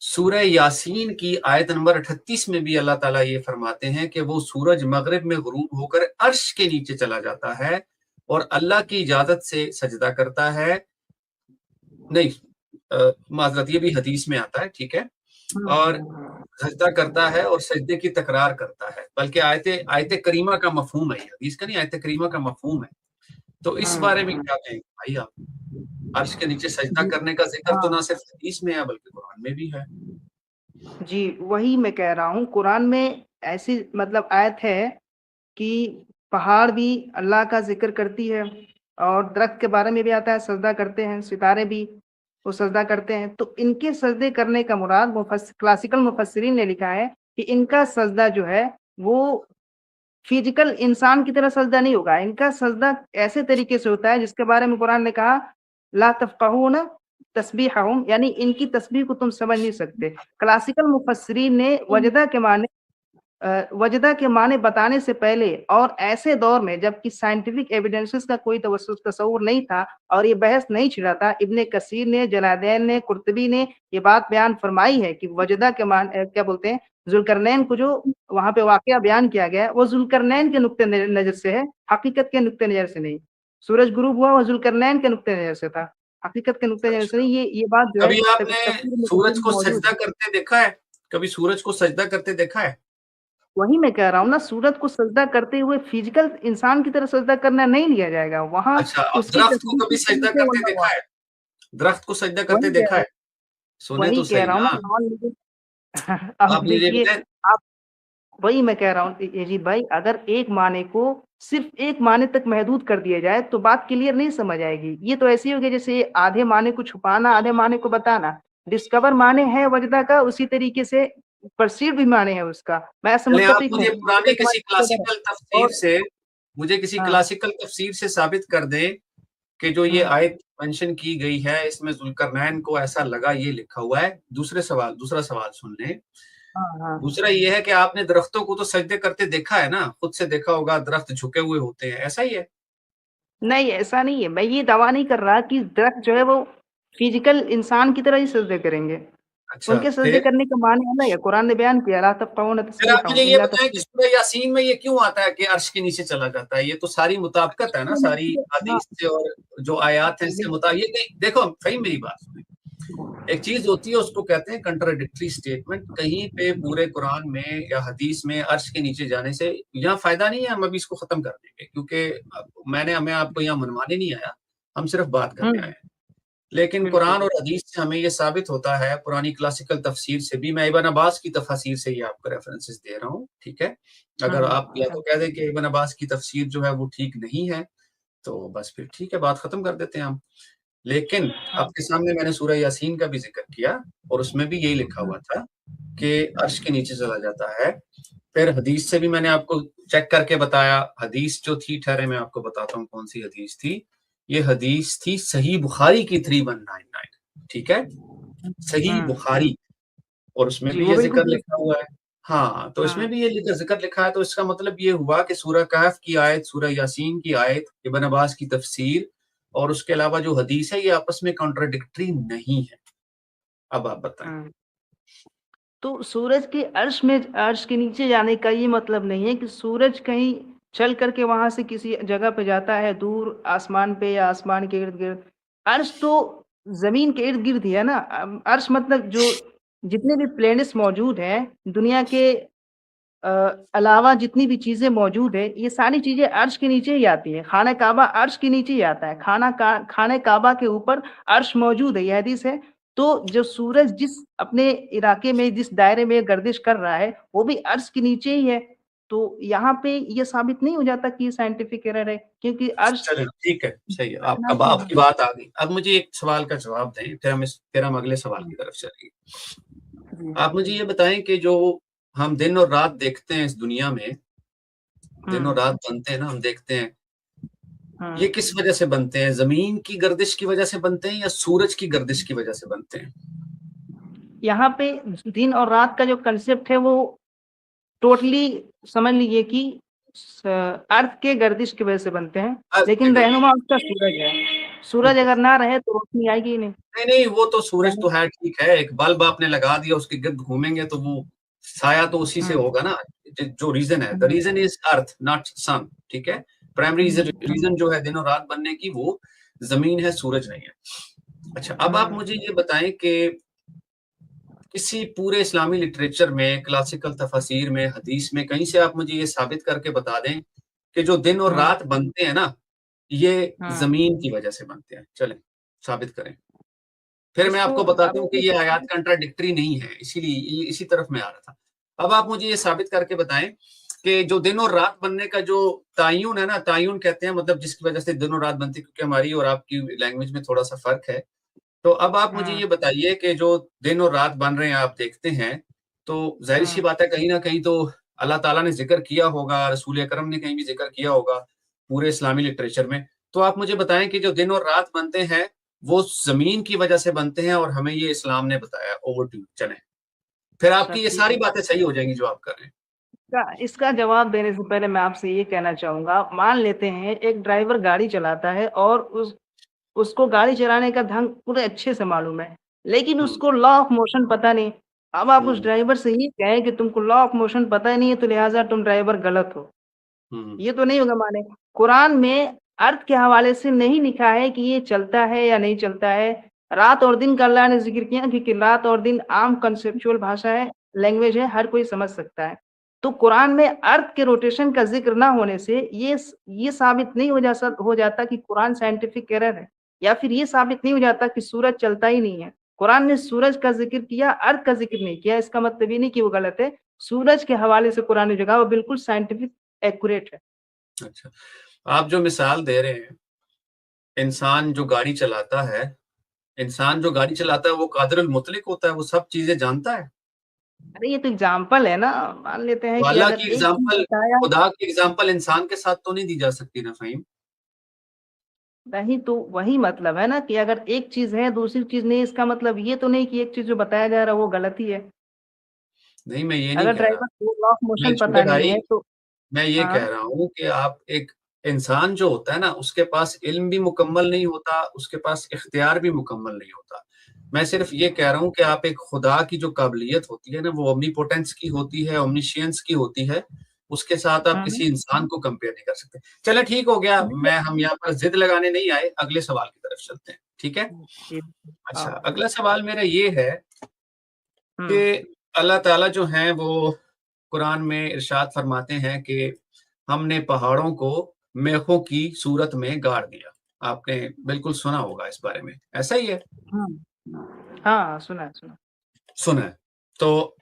सूरह यासीन की आयत नंबर 38 में भी अल्लाह ताला ये फरमाते हैं कि वो सूरज मगरिब में गुरूब होकर अर्श के नीचे चला जाता है और अल्लाह की इजाजत से सजदा करता है। नहीं, माजरत, ये भी हदीस में आता है, ठीक है, और सजदा करता है और सजदे की तकरार करता है, बल्कि आयत आयत करीमा का मफहूम है, हदीस का नहीं, आयत करीमा का मफहूम है। तो इस बारे में क्या कहेंगे भाई आप? अर्श के नीचे सजदा करने का जिक्र तो ना सिर्फ हदीस में है बल्कि कुरान में भी है। जी, वही मैं कह रहा हूँ, कुरान में ऐसी मतलब आयत है कि पहाड़ भी अल्लाह का ज़िक्र करती है और दरख्त के बारे में भी आता है, सजदा करते हैं, सितारे भी वो सजदा करते हैं। तो इनके सजदे करने का मुराद क्लासिकल मुफस्सिरीन ने लिखा है कि इनका सजदा जो है वो फिजिकल इंसान की तरह सजदा नहीं होगा। इनका सजदा ऐसे तरीके से होता है जिसके बारे में कुरान ने कहा ला तफ़क़हून तस्बीहहुम, यानी इनकी तस्बीह को तुम समझ नहीं सकते। क्लासिकल मुफस्सिरीन ने वजदा के माने वजदा के माने बताने से पहले और ऐसे दौर में जबकि साइंटिफिक एविडेंसेस का कोई तसव्वुर नहीं था और ये बहस नहीं छिड़ा था, इब्ने कसीर ने, जलालैन ने, कुर्तुबी ने ये बात बयान फरमाई है कि वजदा के क्या बोलते हैं, ज़ुल्करनैन को जो वहाँ पे वाक़या बयान किया गया है, वो ज़ुल्करनैन के नुक्ते नज़र से है, हकीकत के नुक्ते नज़र से नहीं। सूरज गुरूब हुआ वो ज़ुल्करनैन के नुक्ते नज़र से था, हकीकत के नुक्ते नज़र से अच्छा, नहीं। ये बात जो है कभी आपने तफ़सीर में सूरज को मौजूद सजदा है। करते देखा है? कभी सूरज को सजदा करते देखा है? वही मैं कह रहा हूँ ना, सूरत को सजदा करते हुए फिजिकल इंसान की तरह सजदा करना नहीं लिया जाएगा, वहाँ अच्छा, अब उसकी दरख्त को तस्वीर कभी के सजदा नीचे करते बना हुआ देखा है। है? दरख्त को सजदा करते वही कह देखा रहा है? सुने वही तो कह सही रहा हूँ ना। ना, मान लीजिए अब आप मुझे ये देखिए बताएं। आप वही मैं कह रहा हूँ अजीत भाई, अगर एक माने को सिर्फ एक माने तक महदूद कर दिया जाए तो बात क्लियर नहीं समझ आएगी। ये तो ऐसे ही हो गया जैसे आधे माने को छुपाना, आधे माने को बताना। डिस्कवर माने है वजदा का, उसी तरीके से परसीव भी माने है उसका। मैं ऐसा चलें, आप मुत्तफिक हूँ, मुझे पुरानी बेशक किसी हमारी नज़र है। क्लासिकल तफसीर और से मुझे किसी हाँ, क्लासिकल तफसीर से साबित कर दें कि जो ये हुँ, आयत मेंशन की गई है, इसमें ज़ुल्करनैन को ऐसा लगा, ये लिखा हुआ है। दूसरा सवाल सुन लें। हाँ, हाँ। दूसरा ये है कि आपने दरख्तों को तो सजदे करते देखा है ना? खुद से देखा होगा, दरख्त झुके हुए होते हैं, ऐसा ही है? नहीं, ऐसा नहीं है। मैं ये दावा नहीं कर रहा कि दरख्त जो है वो फिज़िकल इंसान की तरह ही सजदे करेंगे। अच्छा, उनके सजदे फिर? करने का माने अलग है। कुरान ने बयान किया, ला तफ़क़हून फिर आप मुझे तस्बीहहुम ये इल्ला बताएं कि सूरह यासीन में ये क्यों आता है कि अर्श के नीचे चला जाता है? ये तो सारी मुताबिकत है ना, सारी हाँ, हदीस से और जो आयात है इससे देखिए ये नहीं, देखो सही मेरी बात सुनिए। एक चीज होती है उसको कहते हैं कंट्राडिक्टरी स्टेटमेंट। कहीं पे पूरे कुरान में या हदीस में अर्श के नीचे जाने से यहाँ फायदा नहीं है, हम अभी इसको खत्म कर देंगे क्योंकि मैं आपको यहाँ मनवाने नहीं आया, हम सिर्फ बात हुँ, करने आए हैं। लेकिन बिल्कुल, कुरान और हदीस से हमें ये साबित होता है, पुरानी क्लासिकल तफसीर से भी, मैं इब्न अब्बास की तफसीर से ये आपको रेफरेंसेस दे रहा हूँ, ठीक है? अगर आप या अच्छा, तो कह दें कि इब्न अब्बास की तफसीर जो है वो ठीक नहीं है, तो बस फिर ठीक है, बात खत्म कर देते हैं हम। लेकिन हाँ, आपके सामने मैंने सूरह यासीन का भी ज़िक्र किया और उसमें भी यही लिखा हुँ, हुआ था कि अर्श के नीचे चला जाता है। फिर हदीस से भी मैंने आपको चेक करके बताया, हदीस जो थी, ठहरे मैं आपको बताता हूँ कौन सी हदीस थी। ये हदीस थी सही बुखारी की 3199, ठीक है? सही हुँ, बुखारी, और उसमें जी, भी वो ये बिल्कुल ज़िक्र दुरुस्त लिखा है। हुआ है। हाँ, तो इसमें हाँ, भी ये ज़िक्र लिखा है, तो इसका मतलब ये हुआ कि सूरह कहफ की आयत, सूरह यासीन की आयत, इब्न अब्बास की तफसीर और उसके अलावा जो हदीस है, ये आपस में कॉन्ट्राडिक्टरी नहीं है। अब आप बताएँ। हुँ। तो सूरज के अर्श के नीचे जाने का ये मतलब नहीं है कि सूरज कहीं चल कर के वहाँ से किसी जगह पे जाता है दूर आसमान पे या आसमान के इर्द-गिर्द। अर्श तो ज़मीन के इर्द-गिर्द ही है ना। अर्श मतलब जो जितने भी प्लैनेट्स मौजूद हैं, दुनिया के अलावा जितनी भी चीज़ें मौजूद हैं, ये सारी चीज़ें अर्श के नीचे ही आती हैं। खाना काबा अर्श के नीचे ही आता है। खाने काबा के ऊपर अर्श मौजूद है, ये हदीस है। तो जो सूरज जिस अपने इलाके में, जिस दायरे में गर्दिश कर रहा है, वो भी अर्श के नीचे ही है। तो यहाँ पे ये साबित नहीं हो जाता कि ये साइंटिफिक एरर है, क्योंकि अर्श चलें, ठीक है, सही है। आप कायनात अब में आपकी बात आ गई। अब मुझे एक सवाल का जवाब दें, फिर हम अगले सवाल हाँ, की तरफ चलेंगे। जी। आप मुझे ये बताएँ कि जो हम दिन और रात देखते हैं इस दुनिया में, हुँ, दिन और रात बनते हैं ना, हम देखते हैं, ये हुँ। किस वजह से बनते हैं? ज़मीन की गर्दिश की वजह से बनते हैं या सूरज की गर्दिश की वजह से बनते हैं? यहाँ पे दिन और रात का जो कांसेप्ट है वो टोटली समझ लीजिए कि स अर्थ के गर्दिश की वजह से बनते हैं, अर्थ की लेकिन गर्दिश। रहनुमा उसका सूरज है। सूरज अगर ना रहे तो रोशनी आएगी ही नहीं। नहीं, नहीं, वो तो सूरज तो रहनु है, ठीक है, एक बल्ब आपने लगा दिया, उसके गिर्द घूमेंगे तो वो साया तो उसी से हुँ, होगा ना। जो रीज़न है, the hmm, reason is earth not sun, ठीक है? प्राइमरी हुँ, रीज़न जो है दिन और रात बनने की, वो ज़मीन है, सूरज नहीं है। अच्छा, अब आप हुँ, मुझे ये बताएँ कि किसी पूरे इस्लामी लिटरेचर में, क्लासिकल तफ़ासीर में, हदीस में कहीं से आप मुझे ये साबित करके बता दें कि जो दिन और हुँ, रात बनते हैं ना, ये हुँ। ज़मीन की वजह से बनते हैं। चलें, साबित करें। फिर मैं इसको आपको बताता हूँ अब कि ये आयात कंट्राडिक्टरी नहीं है, इसीलिए ये इसी तरफ मैं आ रहा था। अब आप मुझे ये साबित करके बताएँ कि जो दिन और रात बनने का जो तायुन है ना, तायुन कहते हैं, मतलब जिसकी वजह से दिन और रात बनती है, क्योंकि हमारी और आपकी लैंग्वेज में थोड़ा-सा फ़र्क है। तो अब आप मुझे हुँ, ये बताइए कि जो दिन और रात बन रहे हैं, आप देखते हैं, तो ज़ाहिर-सी हुँ, बात है, कहीं न कहीं तो अल्लाह ताला ने ज़िक्र किया होगा, रसूल अकरम ने कहीं भी ज़िक्र किया होगा, पूरे इस्लामी लिटरेचर में। तो आप मुझे बताएँ कि जो दिन और रात बनते हैं, वो ज़मीन की वजह से बनते हैं और हमें ये इस्लाम ने बताया। ओवर टू यू, चलें। फिर अच्छा आपकी ये ठीक सारी है। बातें सही हो जाएँगी जो आप कर रहे हैं। इसका जवाब देने से पहले मैं आपसे ये कहना चाहूंगा, मान लेते हैं एक ड्राइवर गाड़ी चलाता है और उसको गाड़ी चलाने का ढंग पूरे अच्छे से मालूम है, लेकिन हम्म, उसको लॉ ऑफ मोशन पता नहीं। अब आप उस हम्म, ड्राइवर से ये कहें कि तुमको लॉ ऑफ मोशन पता ही नहीं है, तो लिहाजा तुम ड्राइवर गलत हो, हम्म, ये तो नहीं होगा। माने कुरान में अर्थ के हवाले से नहीं लिखा है कि ये चलता है या नहीं चलता है। रात और दिन का अल्लाह ने जिक्र किया, क्योंकि रात और दिन आम कंसेप्चुअल भाषा है, लैंग्वेज है, हर कोई समझ सकता है। तो कुरान में अर्थ के रोटेशन का जिक्र ना होने से ये साबित नहीं हो जाता कि कुरान साइंटिफिक एरर है, या फिर ये साबित नहीं हो जाता कि सूरज चलता ही नहीं है। कुरान ने सूरज का जिक्र किया, अर्थ का जिक्र नहीं किया, इसका मतलब ये नहीं कि वो गलत है। सूरज के हवाले से कुरान ने जगह वो बिल्कुल साइंटिफिक एक्यूरेट है। अच्छा, आप जो मिसाल दे रहे हैं, इंसान जो गाड़ी चलाता है वो कादिरुल मुतलिक होता है, वो सब चीजें जानता है। अरे ये तो एग्जाम्पल है ना, मान लेते हैं तो कि अल्लाह अगर की एक चीज एग्जाम्पल, बताया खुदा की एग्जाम्पल इंसान के साथ तो नहीं दी जा सकती ना फ़हीम। नहीं, तो वही मतलब है ना कि अगर एक चीज है दूसरी चीज नहीं, इसका मतलब ये तो नहीं कि एक चीज जो बताया जा रहा है वो गलत ही है। नहीं, मैं ये नहीं अगर कह रहा। ड्राइवर को लॉ ऑफ मैं मोशन छोटे पता नहीं भाई, है तो मैं ये हाँ। कह रहा हूँ कि आप एक इंसान जो होता है ना, उसके पास इल्म भी मुकम्मल नहीं होता, उसके पास इख्तियार भी मुकम्मल नहीं होता। मैं सिर्फ ये कह रहा हूँ कि आप एक खुदा की जो काबिलियत होती है ना, वो ओमनीपोटेंस की होती है, ओमनीशियंस की होती है, उसके साथ आप हम्म, किसी इंसान को कंपेयर नहीं कर सकते। चले ठीक हो गया, नहीं, हम यहाँ पर जिद लगाने नहीं आए, अगले सवाल की तरफ चलते हैं, ठीक है? ये अच्छा, हाँ। अगला सवाल मेरा ये है कि हम्म अल्लाह ताला जो हैं वो कुरान में इरशाद फरमाते हैं कि हमने पहाड़ों को मेखों की सूरत में गाड़ दिया। आपने बिल्कुल सुना होगा इस बारे में, ऐसा ही है? हाँ, सुना है, सुना। सुना है। तो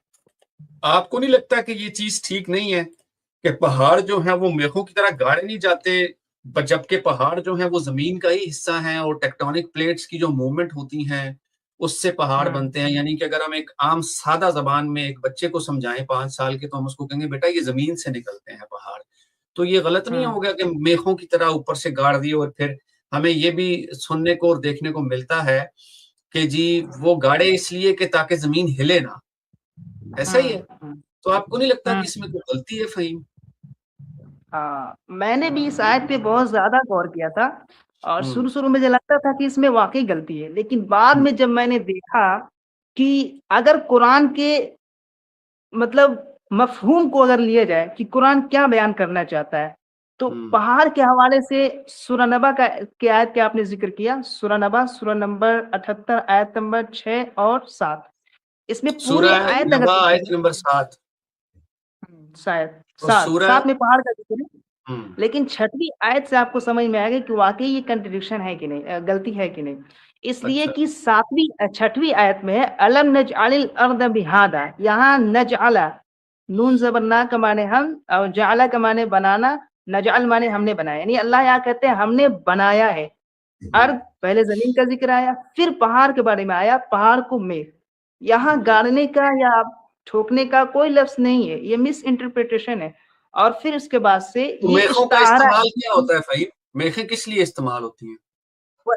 आपको नहीं लगता कि ये चीज ठीक नहीं है कि पहाड़ जो है वो मेखों की तरह गाड़े नहीं जाते, जबकि पहाड़ जो है वो जमीन का ही हिस्सा है और टेक्टोनिक प्लेट्स की जो मूवमेंट होती हैं उससे पहाड़ हम्म बनते हैं। यानी कि अगर हम एक आम सादा जबान में एक बच्चे को समझाएं 5 साल के, तो हम उसको कहेंगे बेटा ये जमीन से निकलते हैं पहाड़। तो ये गलत नहीं हम्म होगा कि मेखों की तरह ऊपर से गाड़ दिए? और फिर हमें ये भी सुनने को और देखने को मिलता है कि जी वो गाड़े इसलिए कि ताकि जमीन हिले ना, ऐसा ही है। हम्म तो आपको नहीं लगता कि हम्म इसमें कोई गलती है फ़हीम? हाँ, मैंने भी इस आयत पे बहुत ज्यादा गौर किया था, और हुँ, शुरू शुरू में मुझे लगता था कि इसमें वाकई गलती है, लेकिन बाद हुँ, में जब मैंने देखा कि अगर कुरान के मतलब मफ़हूम को अगर लिया जाए कि कुरान क्या बयान करना चाहता है, तो हुँ। पहाड़ के हवाले से सूरह नबा का की आयत का आपने ज़िक्र किया, सूरह नबा सूरह नंबर 78 आयत नंबर 6 और 7। इसमें पूरी सूरह आयत अगर नबा आयत देखें, नंबर 7 शायद और 7 सूरह 7 में पहाड़ का ज़िक्र है, हुँ, लेकिन 6वीं आयत से आपको समझ में आएगा कि वाक़ई ये कॉन्ट्रडिक्शन है कि नहीं, गलती है कि नहीं। इसलिए अच्छा। कि 6वीं आयत में है अलम नजअलिल अर्द बिहादा, यहाँ नजअला नून ज़बर ना का माने हम और जअला का माने बनाना, नजअल माने हमने बनाया। यानी अल्लाह यहाँ कहते हैं हमने बनाया है। अर्द पहले ज़मीन का ज़िक्र आया, फिर पहाड़ के बारे में आया, पहाड़ को मेघ। यहाँ गाड़ने का या ठोकने का कोई लफ्ज़ नहीं है, ये मिस इंटरप्रिटेशन है। और फिर उसके बाद से तो ये मेखों का इस्तारा इस्तेमाल है। क्या होता है फ़हीम? मेखें किस लिए इस्तेमाल होती हैं?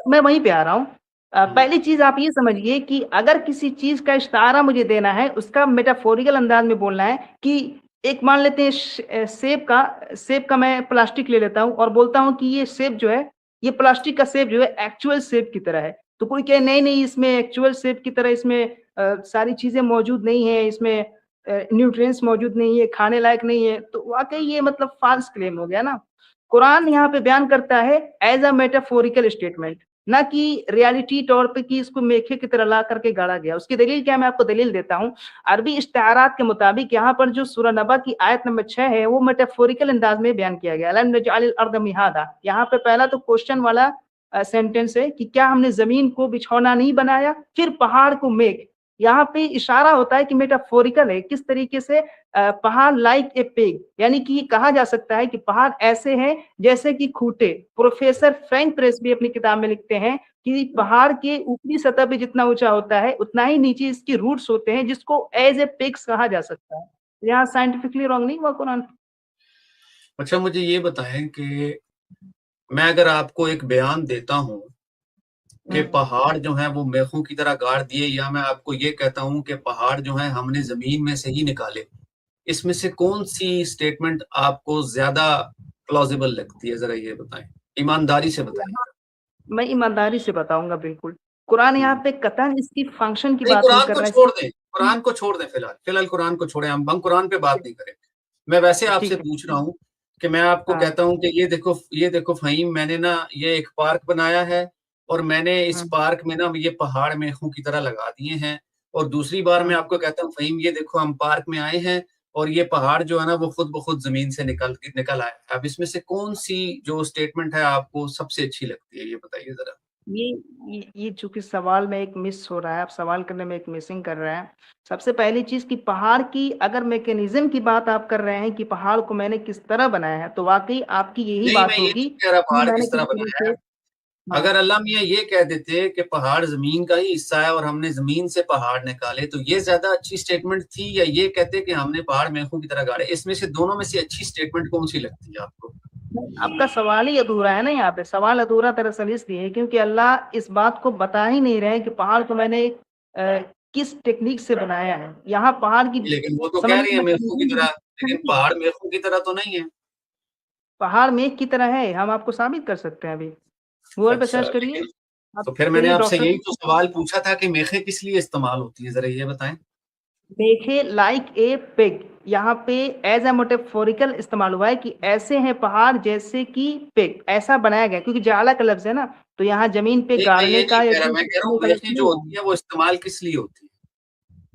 मैं वहीं पे आ रहा हूँ। हुँ, पहली चीज़ आप ये समझिए कि अगर किसी चीज़ का इस्तारा मुझे देना है, उसका मेटाफोरिकल अंदाज़ में बोलना है कि एक मान लेते हैं सेब का मैं प्लास्टिक ले लेता हूँ और बोलता हूँ कि ये सेब जो है, ये प्लास्टिक का सेब जो है एक्चुअल सेब की तरह है। तो कोई कहे नहीं-नहीं इसमें एक्चुअल सेब की तरह इसमें सारी चीज़ें मौजूद नहीं है, इसमें न्यूट्रिएंट्स मौजूद नहीं है, खाने लायक नहीं है, तो वाक़ई ये मतलब फ़ाल्स क्लेम हो गया ना। कुरान यहाँ पे बयान करता है एज़ अ मेटाफोरिकल स्टेटमेंट, ना कि रियलिटी तौर पे कि इसको मेखे की तरह ला करके गाड़ा गया। उसकी दलील क्या है, मैं आपको दलील देता हूँ। अरबी इश्तिहारात के मुताबिक यहाँ पर जो सूरह नबा की आयत नंबर 6 है, वो मेटाफोरिकल अंदाज में बयान किया गया। अलम नजअलिल अर्द मिहादा, यहाँ पे पहला तो क्वेश्चन वाला सेंटेंस है कि क्या हमने ज़मीन को बिछौना नहीं बनाया, फिर पहाड़ को मेघ। यहाँ पे इशारा होता है कि मेटाफोरिकल है, किस तरीके से पहाड़ लाइक ए पेग, यानी कि कहा जा सकता है कि पहाड़ ऐसे हैं जैसे कि खूंटे। प्रोफेसर फ्रैंक प्रेस भी अपनी किताब में लिखते हैं कि पहाड़ के ऊपरी सतह पे जितना ऊंचा होता है उतना ही नीचे इसकी रूट्स होते हैं, जिसको एज ए पिग्स कहा जा सकता है। यहाँ साइंटिफिकली रॉन्ग नहीं हुआ कुरान। अच्छा मुझे ये बताएँ कि मैं अगर आपको एक बयान देता हूँ कि हम्म, पहाड़ जो हैं वो मेखों की तरह गाड़ दिए, या मैं आपको ये कहता हूँ कि पहाड़ जो हैं हमने ज़मीन में से ही निकाले, इसमें से कौन सी स्टेटमेंट आपको ज्यादा प्लॉजिबल लगती है, जरा ये बताएं, ईमानदारी से बताइए। मैं ईमानदारी से बताऊंगा बिल्कुल। कुरान यहाँ पे कतन इसकी फंक्शन की नहीं, बात नहीं कुरान कर को रहा है। छोड़ दें, कुरान को छोड़ दें, फिलहाल कुरान को छोड़ें, हम कुरान पे बात नहीं करें। मैं वैसे आपसे ठीक है। पूछ रहा हूँ कि मैं आपको हाँ। कहता हूँ कि ये देखो फ़हीम, मैंने ना ये एक पार्क बनाया है और मैंने इस पार्क में ना ये पहाड़ मेखों की तरह लगा दिए हैं, और दूसरी बार मैं आपको कहता हूँ फ़हीम, ये देखो हम पार्क में आए हैं और ये पहाड़ जो है ना वो खुद ब खुद ज़मीन से निकल आया है। अब इसमें से कौन-सी जो स्टेटमेंट है आपको सबसे अच्छी लगती है, ये बताइए ज़रा? ये ये चूंकि सवाल में एक मिस हो रहा है, आप सवाल करने में एक मिसिंग कर रहे हैं। सबसे पहली चीज कि पहाड़ की अगर मैकेनिज्म की बात आप कर रहे हैं कि पहाड़ को मैंने किस तरह बनाया है, तो वाकई आपकी यही नहीं, बात मैं ये होगी नहीं कह रहा कि पहाड़ मैंने किस किस तरह तरीके बनाया से। है। हाँ। अगर अल्लाह मियाँ ये कह देते कि पहाड़ ज़मीन का ही हिस्सा है और हमने ज़मीन से पहाड़ निकाले, तो ये ज़्यादा अच्छी स्टेटमेंट थी, या ये कहते कि हमने पहाड़ मेखों की तरह गाड़े? इसमें से दोनों में से अच्छी स्टेटमेंट कौन-सी लगती है आपको? आपका सवाल ही अधूरा है ना यहाँ पे। सवाल अधूरा दरअसल इसलिए है क्योंकि अल्लाह इस बात को बता ही नहीं रहे हैं कि पहाड़ को मैंने किस टेक्निक से बनाया है। यहाँ पहाड़ की लेकिन वो तो कह समझने रही की है मेखों की तरह, लेकिन मैकेनिज्म। पहाड़ मेखों की तरह तो नहीं है। पहाड़ मेघ की तरह है, हम आपको साबित कर सकते हैं अभी। गूगल पे अच्छा, सर्च करिए। लेकिन आप तो फिर मैंने चलिए आपसे डॉक्टर। यही तो सवाल पूछा था कि मेखें किस लिए इस्तेमाल होती है, ज़रा ये बताएँ? देखे लाइक ए पिग, यहाँ पे एज ए मेटाफोरिकल इस्तेमाल हुआ है कि ऐसे हैं पहाड़ जैसे कि पिग, ऐसा बनाया गया क्योंकि जाला का लफ्ज है ना, तो यहाँ जमीन पे नहीं, मैं ये गाड़ने नहीं का या कह रहा, मैं कह रहा हूँ का लफ्ज मेखें जो नहीं होती है। है वो इस्तेमाल किस लिए होती है?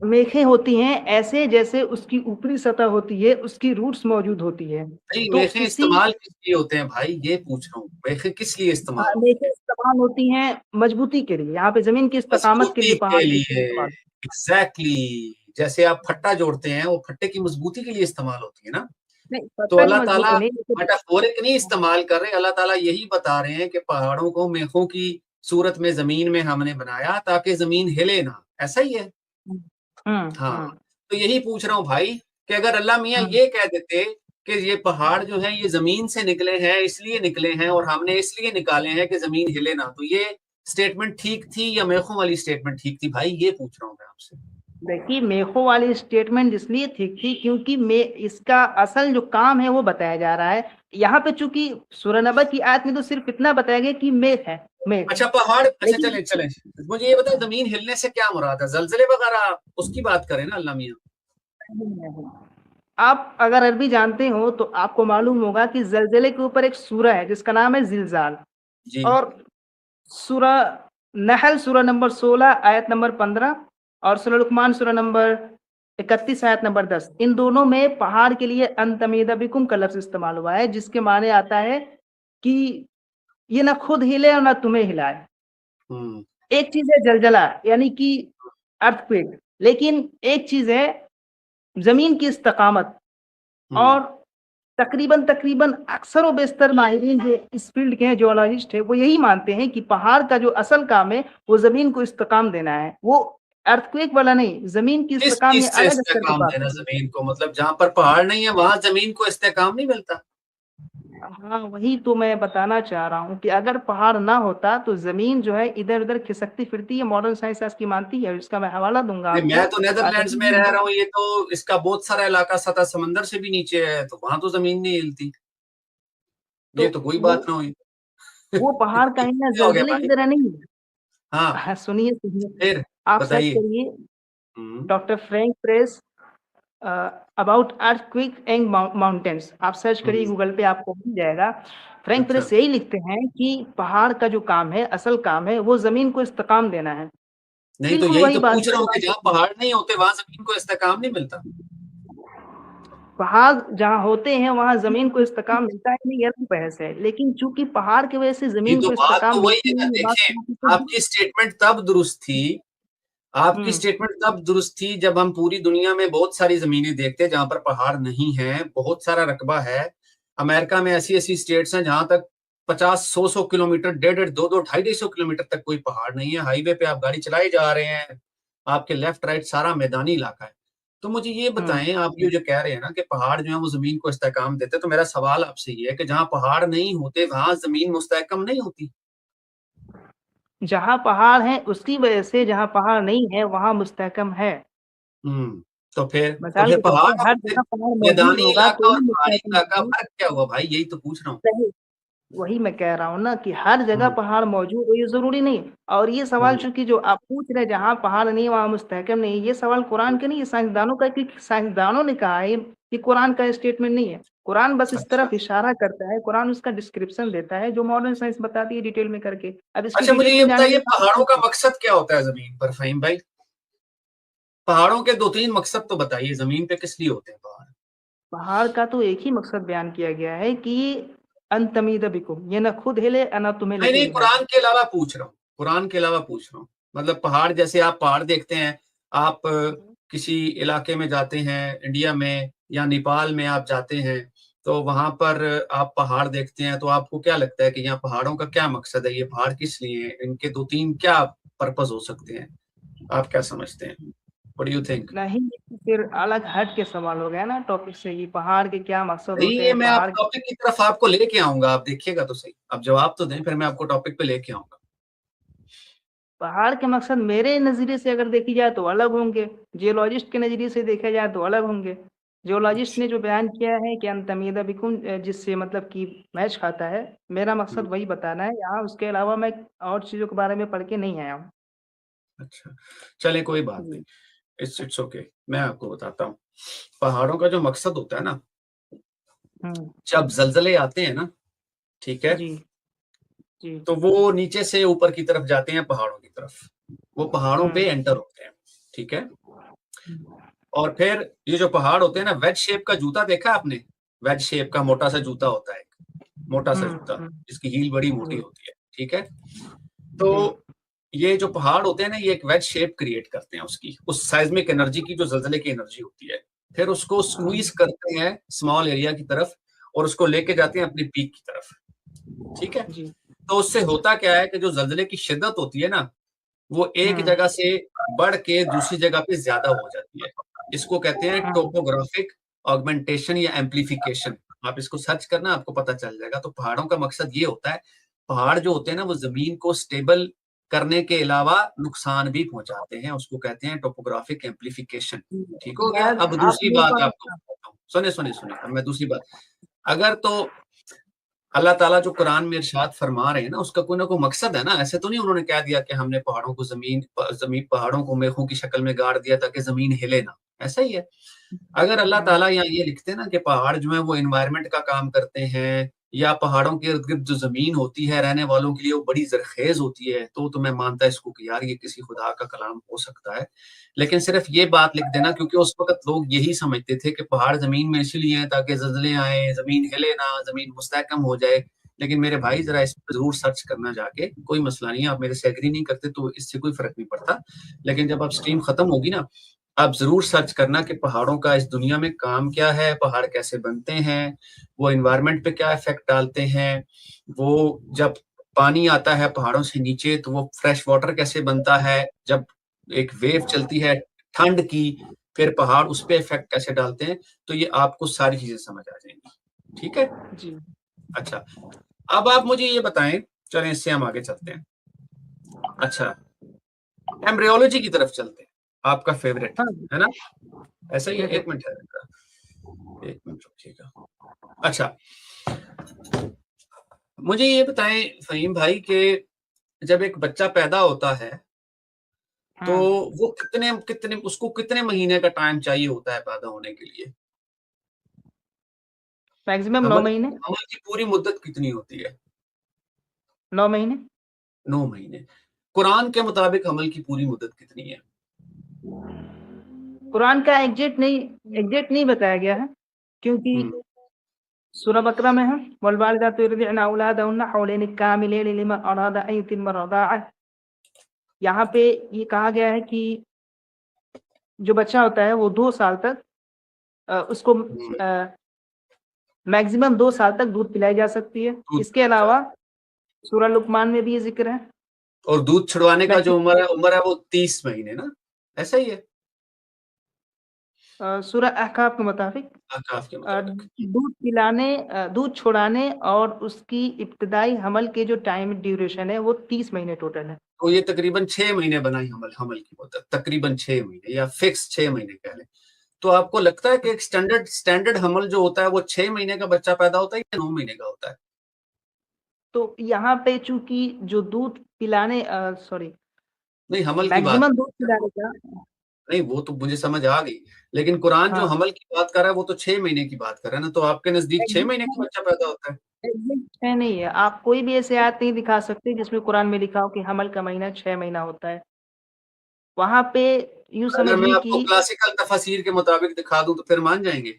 मेखें होती हैं ऐसे जैसे उसकी ऊपरी सतह होती है, उसकी रूट्स मौजूद होती है। नहीं, तो मेखें उसी इस्तेमाल किस लिए होते हैं भाई, ये पूछ रहा हूँ। मेखें किस लिए इस्तेमाल होती मेखें है? इस्तेमाल होती हैं मजबूती के लिए, यहाँ पे जमीन की इस्तकामत के मजबूती लिए के पहाड़ की लिए, इस्तेमाल। एग्ज़ैक्टली। जैसे आप फट्टा जोड़ते हैं, वो फट्टे की मजबूती के लिए इस्तेमाल होती है ना? नहीं, तो पत्ता की अल्लाह ताला मजबूती नहीं लेकिन। मेटाफोरिक नहीं इस्तेमाल कर रहे, अल्लाह ताला यही बता रहे हैं कि पहाड़ों को मेखों की सूरत में ज़मीन में हमने बनाया ताकि ज़मीन हिले ना, ऐसा ही है? हाँ, हम्म। तो यही पूछ रहा हूँ भाई कि अगर अल्लाह मियाँ हम्म। ये कह देते कि ये पहाड़ जो है ये ज़मीन से निकले हैं, इसलिए निकले हैं और हमने इसलिए निकाले हैं कि ज़मीन हिले ना, तो ये स्टेटमेंट ठीक थी या मेखों वाली स्टेटमेंट ठीक थी? भाई ये पूछ रहा हूँ मैं आपसे। देखिए मेखो वाली स्टेटमेंट इसलिए ठीक थी क्योंकि मे इसका असल जो काम है वो बताया जा रहा है। यहाँ पे चूंकि सूरह नबा की आयत में तो सिर्फ इतना बताया गया कि मेघ है, मेघ। अच्छा पहाड़, अच्छा लेकिन चलें। मुझे ये बताएं ज़मीन हिलने से क्या मुराद है? ज़लज़ले वगैरह उसकी बात करें ना अल्लाह मियाँ। आप अगर अरबी जानते हो तो आपको मालूम होगा कि जलजले के ऊपर एक सूरा है जिसका नाम है जिलजाल। जी। और सूरा नहल सूरा नंबर 16 आयत नंबर 15 और सूरा लुकमान सूरा नंबर 31 आयत नंबर 10, इन दोनों में पहाड़ के लिए अंतमीदा बिकुम का लफ्ज इस्तेमाल हुआ है जिसके माने आता है कि ये ना खुद हिले और ना तुम्हें हिलाए। हुँ, एक चीज है जलजला यानी कि अर्थक्वेक, लेकिन एक चीज है जमीन की इस्तकामत। हुँ। और तकरीबन तकरीबन अक्सर व बेशतर माहिरीन जो इस फील्ड के हैं, जियोलॉजिस्ट है, वो यही मानते हैं कि पहाड़ का जो असल काम है वो जमीन को इस्तेकाम देना है, वो अर्थक्वेक वाला नहीं, जमीन की किस इस्तेकाम चीज़ ये से अलग स्तर की इस्तेकाम बात देना है। ज़मीन को? मतलब जहाँ पर पहाड़ नहीं है वहाँ ज़मीन को इस्तेकाम नहीं मिलता? हाँ वही तो मैं बताना चाह रहा हूँ कि अगर पहाड़ ना होता तो जमीन जो है इधर उधर खिसकती फिरती है, मॉडर्न साइंस इसकी मानती है, इसका मैं हवाला दूंगा नहीं, आपको। मैं तो नीदरलैंड्स में रह रहा हूँ, ये तो इसका बहुत सारा इलाका सतह समंदर से भी नीचे है, तो वहाँ तो ज़मीन नहीं हिलती। तो ये तो कोई वो बात ना हुई। वो पहाड़ का ही ना ये हो गया जलजले की भाई। तरह नहीं है। हाँ, हाँ, सुनिए सुनिए, फिर आप सर्च बताइए। करिए hmm, doctor Frank Press about earthquake and mountains, आप सर्च करिए हुँ, गूगल पे, आपको मिल जाएगा। फ्रैंक अच्छा। प्रेस यही लिखते हैं कि पहाड़ का जो काम है, असल काम है, वो जमीन को इस्तेकाम देना है। नहीं तो बिल्कुल यही वही तो बात पूछ जो रहा हूँ कि आप। जहाँ पहाड़ नहीं होते वहाँ ज़मीन को इस्तेकाम नहीं मिलता। पहाड़ जहाँ होते हैं वहां जमीन को इस्तेकाम मिलता है, नहीं, ये अलग बहस है, लेकिन चूंकि पहाड़ की वजह से नहीं जमीन तो को बात इस्तेकाम तो वही है मिलती ना, है, ये बात देखिए, तो। आपकी स्टेटमेंट तब दुरुस्त थी, आपकी हम्म। स्टेटमेंट तब दुरुस्त थी जब हम पूरी दुनिया में बहुत सारी ज़मीनें देखते हैं जहाँ पर पहाड़ नहीं हैं, बहुत सारा रकबा है। अमेरिका में ऐसी-ऐसी स्टेट्स हैं जहाँ तक 50, 100-100 किलोमीटर, डेढ़-डेढ़, 2-2, ढाई-250 किलोमीटर तक कोई पहाड़ नहीं है। हाईवे पे आप गाड़ी चलाए जा रहे हैं, आपके लेफ्ट राइट सारा मैदानी इलाका है। तो मुझे ये हम्म। बताएँ, आप ये जो कह रहे हैं ना कि पहाड़ जो है वो ज़मीन को इस्तेहकाम देते हैं, तो मेरा सवाल आपसे ये है कि जहाँ पहाड़ नहीं होते, वहाँ ज़मीन मुस्तहकम नहीं होती? जहाँ पहाड़ है उसकी वजह से, जहाँ पहाड़ नहीं है वहां मुस्तहकम है। हुँ। तो फिर मिसाल के तौर पहाड़ पे हर और जगह पहाड़ मौजूद मैदानी होगा इलाका तो और ही पहाड़ी मुस्तहकम इलाका होगी। फर्क क्या हुआ भाई, यही तो पूछ रहा हूँ। सही, वही मैं कह रहा हूँ ना कि हर जगह पहाड़ मौजूद हो ये जरूरी नहीं। और ये सवाल चूंकि जो आप पूछ रहे हैं जहाँ पहाड़ नहीं है वहाँ मुस्तहकम नहीं है, ये सवाल कुरान का नहीं है, साइंसदानों का, क्योंकि साइंसदानों ने कहा है कि कुरान का स्टेटमेंट नहीं है। कुरान बस इस अच्छा तरफ इशारा करता है, कुरान उसका डिस्क्रिप्शन देता है जो मॉडर्न साइंस बताती है डिटेल में करके। अब इसकी अच्छा, मुझे डिटेल ये में जाने बताइए के पहाड़ों का बाद मकसद क्या होता है जमीन पर फहीम भाई? पहाड़ों के 2-3 मकसद तो बताइए, जमीन पे किस लिए होते हैं पहाड़? पहाड़ का तो एक ही मकसद बयान किया गया है कि अनतमीद बिकुम, ये ना खुद हिले ना तुम्हें नहीं लेके नहीं, हिलाए। कुरान के अलावा पूछ रहा हूँ, कुरान के अलावा पूछ रहा हूँ। मतलब पहाड़, जैसे आप पहाड़ देखते हैं, आप किसी इलाके में जाते हैं इंडिया में या नेपाल में आप जाते हैं, तो वहां पर आप पहाड़ देखते हैं, तो आपको क्या लगता है कि यहाँ पहाड़ों का क्या मकसद है? ये पहाड़ किस लिए हैं? इनके 2-3 क्या पर्पस हो सकते हैं? आप क्या समझते हैं? What do you think? नहीं, फिर अलग हट के सवाल हो गया ना टॉपिक से, कि पहाड़ के क्या मकसद नहीं, होते ये हैं मैं आप पहाड़। टॉपिक की तरफ आपको लेके आऊंगा, आप देखिएगा तो सही। आप जवाब तो दें, फिर मैं आपको टॉपिक पे लेके आऊंगा। पहाड़ के मकसद मेरे नजरिए से अगर देखी जाए तो अलग होंगे, जियोलॉजिस्ट के नजरिए से देखा जाए तो अलग होंगे। जियोलॉजिस्ट ने जो बयान किया है कि अनतमीदा बिकुम, जिससे मतलब कि मैच खाता है, मेरा मकसद वही बताना है यहाँ। उसके अलावा मैं और चीजों के बारे में पढ़ के नहीं आया हूँ। अच्छा, चलें कोई बात नहीं। जी। इट्स ओके, मैं आपको बताता हूँ। पहाड़ों का जो मकसद होता है ना, हम्म। जब ज़लज़ले आते हैं ना, ठीक है? जी। जी। तो वो नीचे से ऊपर की तरफ जाते हैं पहाड़ों की तरफ। वो पहाड़ों पे हम्म। एंटर होते हैं, ठीक है? और फिर ये जो पहाड़ होते हैं ना, वेज शेप का जूता देखा आपने? वेज शेप का मोटा सा जूता होता है, एक मोटा सा जूता, हम्म। जिसकी हील बड़ी मोटी जी। होती है, ठीक है? जी। तो ये जो पहाड़ होते हैं ना, ये एक वेज शेप क्रिएट करते हैं उसकी, उस साइज़मिक एनर्जी की जो ज़लज़ले की एनर्जी होती है। फिर उसको स्क्वीज़ करते हैं स्मॉल एरिया की तरफ और उसको लेके जाते हैं अपनी पीक की तरफ, ठीक है? जी। तो उससे होता क्या है कि जो ज़लज़ले की शिद्दत होती है ना, वो एक हम्म। जगह से बढ़ के दूसरी जगह पे ज़्यादा हो जाती है। इसको कहते हैं हम्म। टोपोग्राफिक ऑगमेंटेशन या एम्प्लीफिकेशन। आप इसको सर्च करना, आपको पता चल जाएगा। तो पहाड़ों का मकसद ये होता है, पहाड़ जो होते हैं ना, वो ज़मीन को स्टेबल करने के अलावा नुकसान भी पहुँचाते हैं। उसको कहते हैं टोपोग्राफिक एम्प्लीफिकेशन। ठीक हो गया? शायद अब आप दूसरी मेरे बात को आपको बताता हूँ। सुनिए, अब मैं दूसरी बात, अगर तो अल्लाह ताला जो कुरान में इरशाद फरमा रहे हैं ना, उसका कोई ना कोई मकसद है ना। ऐसे तो नहीं उन्होंने कह दिया कि हमने पहाड़ों को ज़मीन पहाड़ों को मेखों की शक्ल में गाड़ दिया ताकि ज़मीन हिले ना, ऐसा ही है। अगर अल्लाह ताला यहाँ ये लिखते ना कि पहाड़ जो है वो एनवायरनमेंट का काम करते हैं, या पहाड़ों के इर्द-गिर्द जो ज़मीन होती है रहने वालों के लिए वो बड़ी ज़रख़ेज़ होती है, तो मैं मानता इसको कि यार ये किसी खुदा का कलाम हो सकता है। लेकिन सिर्फ़ ये बात लिख देना, क्योंकि उस वक़्त लोग यही समझते थे कि पहाड़ ज़मीन में इसीलिए हैं ताकि ज़लज़ले आएँ, ज़मीन हिले ना, ज़मीन मुस्तहकम हो जाए। लेकिन मेरे भाई ज़रा इस पे ज़रूर सर्च करना जाके, कोई मसला नहीं है, आप मेरे से एग्री नहीं करते तो इससे कोई फ़र्क नहीं पड़ता। लेकिन जब अब स्ट्रीम खत्म होगी ना, आप ज़रूर सर्च करना कि पहाड़ों का इस दुनिया में काम क्या है, पहाड़ कैसे बनते हैं, वो एनवायरनमेंट पे क्या इफ़ेक्ट डालते हैं, वो जब पानी आता है पहाड़ों से नीचे तो वो फ्रेश वाटर कैसे बनता है, जब एक वेव चलती है ठंड की, फिर पहाड़ उस पे इफ़ेक्ट कैसे डालते हैं, तो ये आपको सारी चीज़ें समझ आ जाएँगी। ठीक है? जी। अच्छा, अब आप मुझे ये बताएँ, चलें इससे हम आगे चलते हैं। अच्छा, एम्ब्रियोलॉजी की तरफ चलते हैं, आपका फ़ेवरेट, हाँ, है ना? ऐसा ही है, 1 बेशक। मिनट ठहरिएगा, 1 मिनट रुकिएगा। अच्छा, मुझे ये बताएँ फ़हीम भाई कि जब एक बच्चा पैदा होता है, तो हाँ, वो कितने कितने उसको कितने महीने का टाइम चाहिए होता है पैदा होने के लिए? मैक्सिमम 9 हमल महीने। हमल की पूरी मुद्दत कितनी होती है? 9 महीने। 9 महीने। कुरान के मुताबिक हमल की पूरी मुद्दत कितनी है? कुरान का एग्जैक्ट नहीं बताया गया है, क्योंकि हुँ, सूरह बकरा में है वल्वालिदातु युरदिअना औलादहुन्ना हौलैनि कामिलैनि लिमन अरादा अन युतिम्म रदाअह। यहाँ पे ये कहा गया है कि जो बच्चा होता है वो 2 साल तक उसको हुँ, मैक्सिमम 2 साल तक दूध पिलाई जा सकती है। दूध इसके पिलाया अलावा जाता है सूरह लुकमान में भी ये ज़िक्र है। और दूध छुड़वाने का जो मैक्सिमम उम्र है वो 30 महीने ना? ऐसा ही है? सूरह अहकाफ के मुताबिक अहकाफ के मुताबिक। दूध छुड़ाने और उसकी इब्तिदाई हमल के जो टाइम ड्यूरेशन है वो 30 महीने टोटल है। तो ये तकरीबन 6 महीने बना ही हमल हमल की मुद्दत, तकरीबन 6 महीने या फिक्स 6 महीने कह लें। तो आपको लगता है कि एक स्टैंडर्ड हमल जो होता है वो 6 महीने का बच्चा पैदा होता है या 9 महीने का होता है? तो यहाँ पे चूंकि जो दूध पिलाने सॉरी नहीं, हमल की बात मैक्सिमम दूध पिलाने का, नहीं, वो तो मुझे समझ आ गई, लेकिन कुरान जो हाँ हमल की बात कर रहा है वो तो 6 महीने की बात कर रहा है ना, तो आपके नजदीक 6 महीने का बच्चा पैदा होता है? एग्जैक्ट 6 नहीं है। आप कोई भी ऐसे आयत नहीं दिखा सकते जिसमें कुरान में लिखा हो कि हमल का महीना 6 महीना होता है। वहां पे यूं अगर मैं समझिए आपको कि क्लासिकल तफसीर के मुताबिक दिखा दूं तो फिर मान जाएंगे?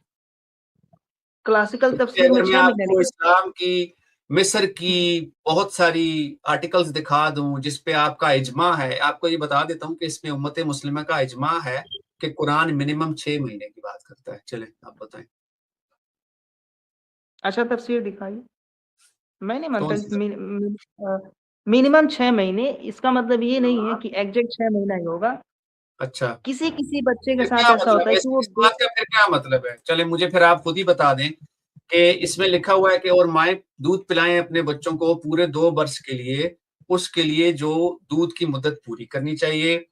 क्लासिकल क्योंकि तफसीर में अगर मैं 6 महीने आपको लिखा इस्लाम की, मिस्र की बहुत सारी आर्टिकल्स दिखा दूं जिस पे आपका इजमा है, आपको ये बता देता हूँ कि इसमें उम्मत मुस्लिमा का इजमा है कि कुरान मिनिमम 6 महीने की बात करता है। चले आप बताएं अच्छा तफसीर दिखाइए। मैं नहीं मानता कौन सी? मिनिमम 6 महीने, इसका मतलब ये नहीं है कि एग्जैक्ट 6 महीना ही होगा। अच्छा, किसी किसी बच्चे के फिर साथ क्या ऐसा मतलब होता है है कि वो इस बात का? फिर क्या मतलब है? चले मुझे फिर आप खुद ही बता दें कि इसमें लिखा हुआ है कि और माएं दूध पिलाएं अपने बच्चों को पूरे 2 वर्ष के लिए, उसके लिए जो दूध की मुद्दत पूरी करनी चाहिए,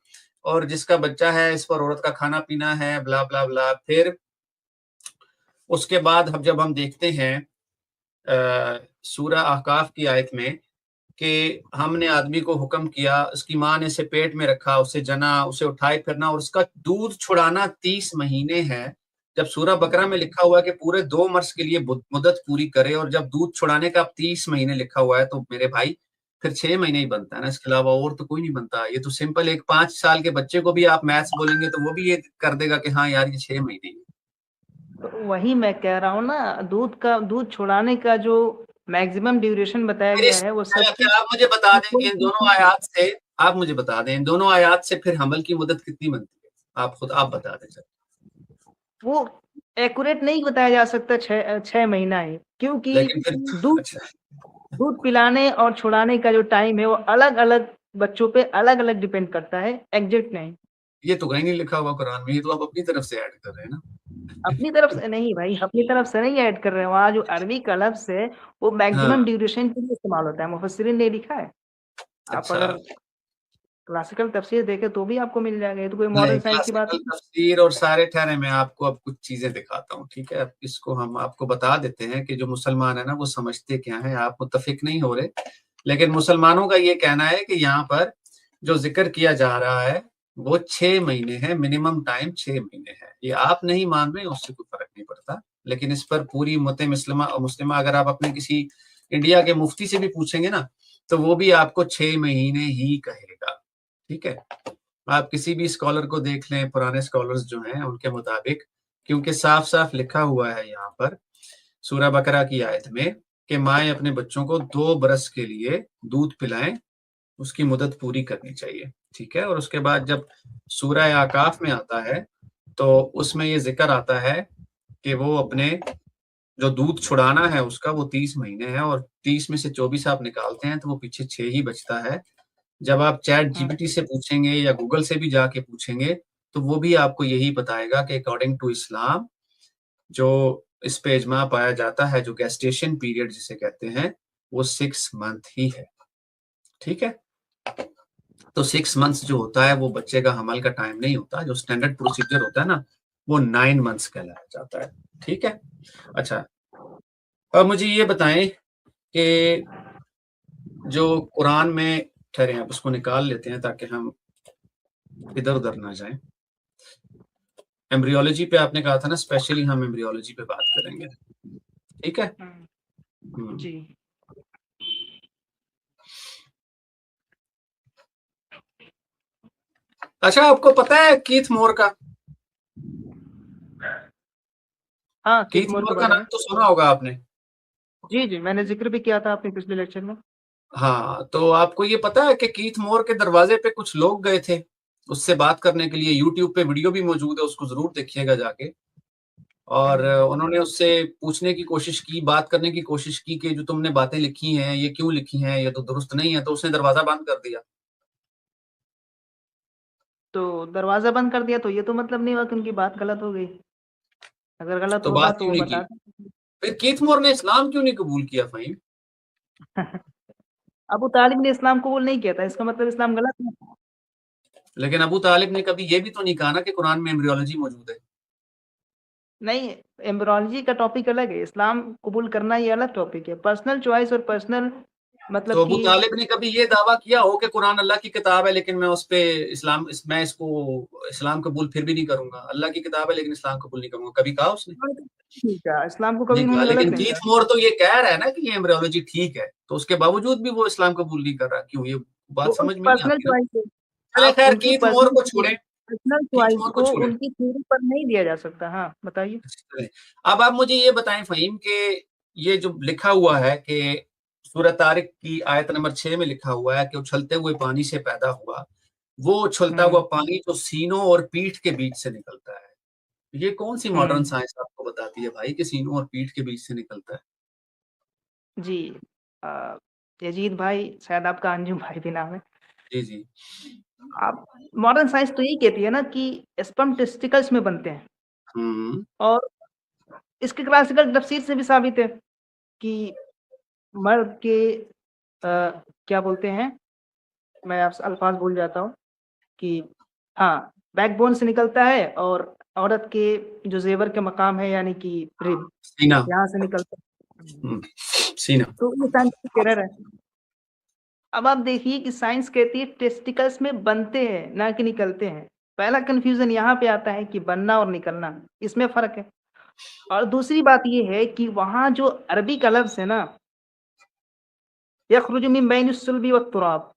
और जिसका बच्चा है इस पर औरत का खाना पीना है, ब्ला ब्ला ब्ला। फिर उसके बाद जब हम देखते हैं सूरह अहकाफ की आयत में कि हमने आदमी को हुक्म किया, उसकी माँ ने इसे पेट में रखा, उसे जना, उसे उठाए फिरना और उसका दूध छुड़ाना 30 महीने है। जब सूरह बकरा में लिखा हुआ है कि पूरे 2 वर्ष के लिए मुद्दत पूरी करे, और जब दूध छुड़ाने का 30 महीने लिखा हुआ है, तो मेरे भाई फिर 6 महीने ही बनता है ना, इसके अलावा और तो कोई नहीं बनता। ये तो सिंपल, एक 5 साल के बच्चे को भी आप मैथ्स बोलेंगे तो वो भी ये कर देगा कि हाँ यार ये 6 महीने ही। तो वही मैं कह रहा हूँ ना, दूध छुड़ाने का जो मैक्सिमम ड्यूरेशन बताया फिर गया है वो सबके फिर आप मुझे बता दें कि इन दोनों आयात से, आप मुझे बता दें इन दोनों आयात से फिर हमल की मुद्दत कितनी बनती है? आप बता दें सर। वो एक्यूरेट नहीं बताया जा सकता 6 महीना है, क्योंकि लेकिन फिर दूध अच्छा, दूध पिलाने और छुड़ाने का जो टाइम है वो अलग अलग बच्चों पे अलग अलग डिपेंड करता है, एग्जैक्ट नहीं। ये तो कहीं नहीं लिखा हुआ कुरान में, ये तो आप अपनी तरफ से ऐड कर रहे हैं ना। अपनी तरफ से नहीं भाई, अपनी तरफ से नहीं ऐड कर रहे हैं। वहाँ जो अरबी का लफ्ज है वो हाँ, मैक्सिमम ड्यूरेशन के लिए इस्तेमाल होता है, मुफस्सिरीन ने लिखा है। आप अच्छा। अगर क्लासिकल तफसीर देखें तो भी आपको मिल जाएगा, ये तो कोई नहीं, मॉडर्न साइंस की बात क्लासिकल नहीं। तफसीर और सारे ठहरे, मैं आपको अब कुछ चीजें दिखाता हूँ, ठीक है? अब इसको हम आपको बता देते हैं कि जो मुसलमान है ना वो समझते क्या है। आप मुत्तफिक नहीं हो रहे, लेकिन मुसलमानों का ये कहना है कि यहाँ पर जो जिक्र किया जा रहा है वो 6 महीने है, मिनिमम टाइम 6 महीने है। ये आप नहीं मान रहे, उससे कोई फर्क नहीं पड़ता, लेकिन इस पर पूरी उम्मत मुस्लिमा अगर आप अपने किसी इंडिया के मुफ्ती से भी पूछेंगे ना तो वो भी आपको 6 महीने ही कहेगा, ठीक है? आप किसी भी स्कॉलर को देख लें, पुराने स्कॉलर्स जो हैं उनके मुताबिक, क्योंकि साफ साफ लिखा हुआ है यहाँ पर सूरह बकरा की आयत में कि माएं अपने बच्चों को 2 बरस के लिए दूध पिलाएं, उसकी मुद्दत पूरी करनी चाहिए, ठीक है? और उसके बाद जब सूरह आकाफ में आता है तो उसमें ये जिक्र आता है कि वो अपने जो दूध छुड़ाना है उसका वो 30 महीने है, और 30 में से 24 आप निकालते हैं तो वो पीछे 6 ही बचता है। जब आप चैट हाँ, जीपीटी से पूछेंगे या गूगल से भी जाके पूछेंगे तो वो भी आपको यही बताएगा कि अकॉर्डिंग टू इस्लाम जो इस पे इजमा पाया जाता है, जो गेस्टेशन पीरियड जिसे कहते हैं, वो 6 मंथ ही है, ठीक है? तो 6 मंथ्स जो होता है वो बच्चे का हमल का टाइम नहीं होता, जो स्टैंडर्ड प्रोसीजर होता है ना वो 9 मंथ्स कहलाया जाता है, ठीक है? अच्छा, अब मुझे ये बताएं कि जो कुरान में, ठहरे आप उसको निकाल लेते हैं ताकि हम इधर उधर ना जाएं। एम्ब्रियोलॉजी पे आपने कहा था ना, स्पेशली हम एम्ब्रियोलॉजी पे बात करेंगे, ठीक है? जी। अच्छा, आपको पता है कीथ मोर का? हाँ, किस कीथ मोर के मोर का बारे नाम में। तो सुना होगा आपने। जी जी, मैंने जिक्र भी किया था अपने पिछले लेक्चर में। हाँ, तो आपको ये पता है कि कीथ मोर के दरवाजे पे कुछ लोग गए थे उससे बात करने के लिए? यूट्यूब पे वीडियो भी मौजूद है, उसको जरूर देखिएगा जाके। और उन्होंने उससे पूछने की कोशिश की, बात करने की कोशिश की कि जो तुमने बातें लिखी हैं ये क्यों लिखी हैं, ये तो दुरुस्त नहीं है, तो उसने दरवाजा बंद कर दिया। तो दरवाजा बंद कर दिया तो ये तो मतलब नहीं हुआ कि उनकी बात गलत हो गई। अगर गलत तो होता बात तो क्यों वो नहीं की? बता फिर कीथ मोर ने इस्लाम क्यों नहीं कबूल किया फ़हीम? अबू तालिब ने इस्लाम कबूल नहीं किया था, इसका मतलब इस्लाम गलत है। लेकिन अबू तालिब ने कभी ये भी तो नहीं कहा ना कि कुरान में एम्ब्रियोलॉजी मौजूद है। नहीं, एम्ब्रोलॉजी का टॉपिक अलग है, इस्लाम कबूल करना ये अलग टॉपिक है। पर्सनल चॉइस और पर्सनल तो मतलब अबू कि तालिब ने कभी ये दावा किया हो कि कुरान अल्लाह की किताब है, लेकिन मैं उस पे मैं इसको इस्लाम कबूल फिर भी नहीं करूंगा, अल्लाह की किताब है लेकिन इस्लाम कबूल नहीं करूंगा, कभी कहा उसने? ठीक है, इस्लाम को कभी नहीं कहा, इन्होंने गलत लेकिन नहीं कीथ कहा। मोर तो ये कह रहा है ना कि ये एम्ब्रियोलॉजी ठीक है, तो उसके बावजूद भी वो इस्लाम कबूल नहीं कर रहा, क्यों? ये वो बात समझ उनकी में नहीं पर्सनल आती ना। चॉइस है। चले आप खैर, उनकी कीथ मोर पर्सनल को छोड़े, पर्सनल कीथ चॉइस मोर को को छोड़े। उनकी थ्योरी पर नहीं दिया जा सकता। हाँ, बताइए। अब आप मुझे ये बताएं फ़हीम कि ये जो लिखा हुआ है कि सूरह तारिक की आयत नंबर 6 में लिखा हुआ है कि उछलते हुए पानी से पैदा हुआ, वो उछलता हुआ पानी जो सीनों और पीठ के बीच से निकलता है। ये कौन सी मॉडर्न साइंस आपको बताती है भाई कि सीनों और पीठ के बीच से निकलता है? जी, अ, यजीद भाई, शायद आपका अंजुम भाई भी नाम है। जी, जी। आप मॉडर्न साइंस तो यही कहती है ना कि स्पर्म टेस्टिकल्स में बनते हैं, हुँ, और इसके क्लासिकल तफसीर से भी साबित है कि मर्द के क्या बोलते हैं, मैं आपसे अल्फाज भूल जाता हूँ कि हाँ, बैकबोन से निकलता है, और औरत के जो ज़ेवर के मकाम है यानी कि रिब, सीना। यहाँ से निकलता है। सीना। तो ये साइंटिफिक एरर है। अब आप देखिए कि साइंस कहती है टेस्टिकल्स में बनते हैं, ना कि निकलते हैं। पहला कन्फ्यूज़न यहाँ पे आता है कि बनना और निकलना, इसमें फ़र्क है। और दूसरी बात ये है कि वहाँ जो अरबी का लफ्ज़ है ना, यख़रुजु मिन बैनि सुल्बि वत्तुराब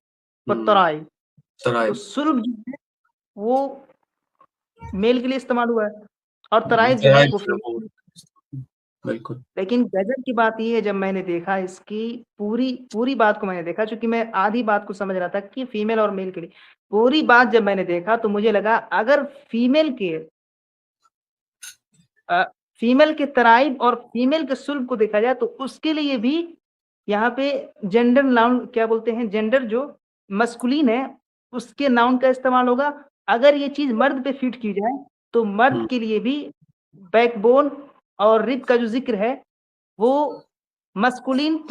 वत्तराई, तो तराइब। सुल्ब जो है वो मेल के लिए इस्तेमाल हुआ है, और तराइब जो है तराइब वो जो है वो, फीमेल। बिल्कुल। लेकिन गज़ब की बात ये है, जब मैंने देखा इसकी पूरी बात को मैंने देखा, चूँकि मैं आधी बात को समझ रहा था कि फीमेल और मेल के लिए। पूरी बात जब मैंने देखा तो मुझे लगा अगर अ, फीमेल के तराइब और फीमेल के सुल्ब को देखा जाए तो उसके लिए भी यहाँ पे जेंडर नाउन क्या बोलते हैं, जेंडर जो मस्कुलिन है उसके नाउन का इस्तेमाल होगा। अगर ये चीज़ मर्द पे फिट की जाए तो मर्द हुँ, के लिए भी बैकबोन और रिब का जो ज़िक्र है वो मस्कुलिन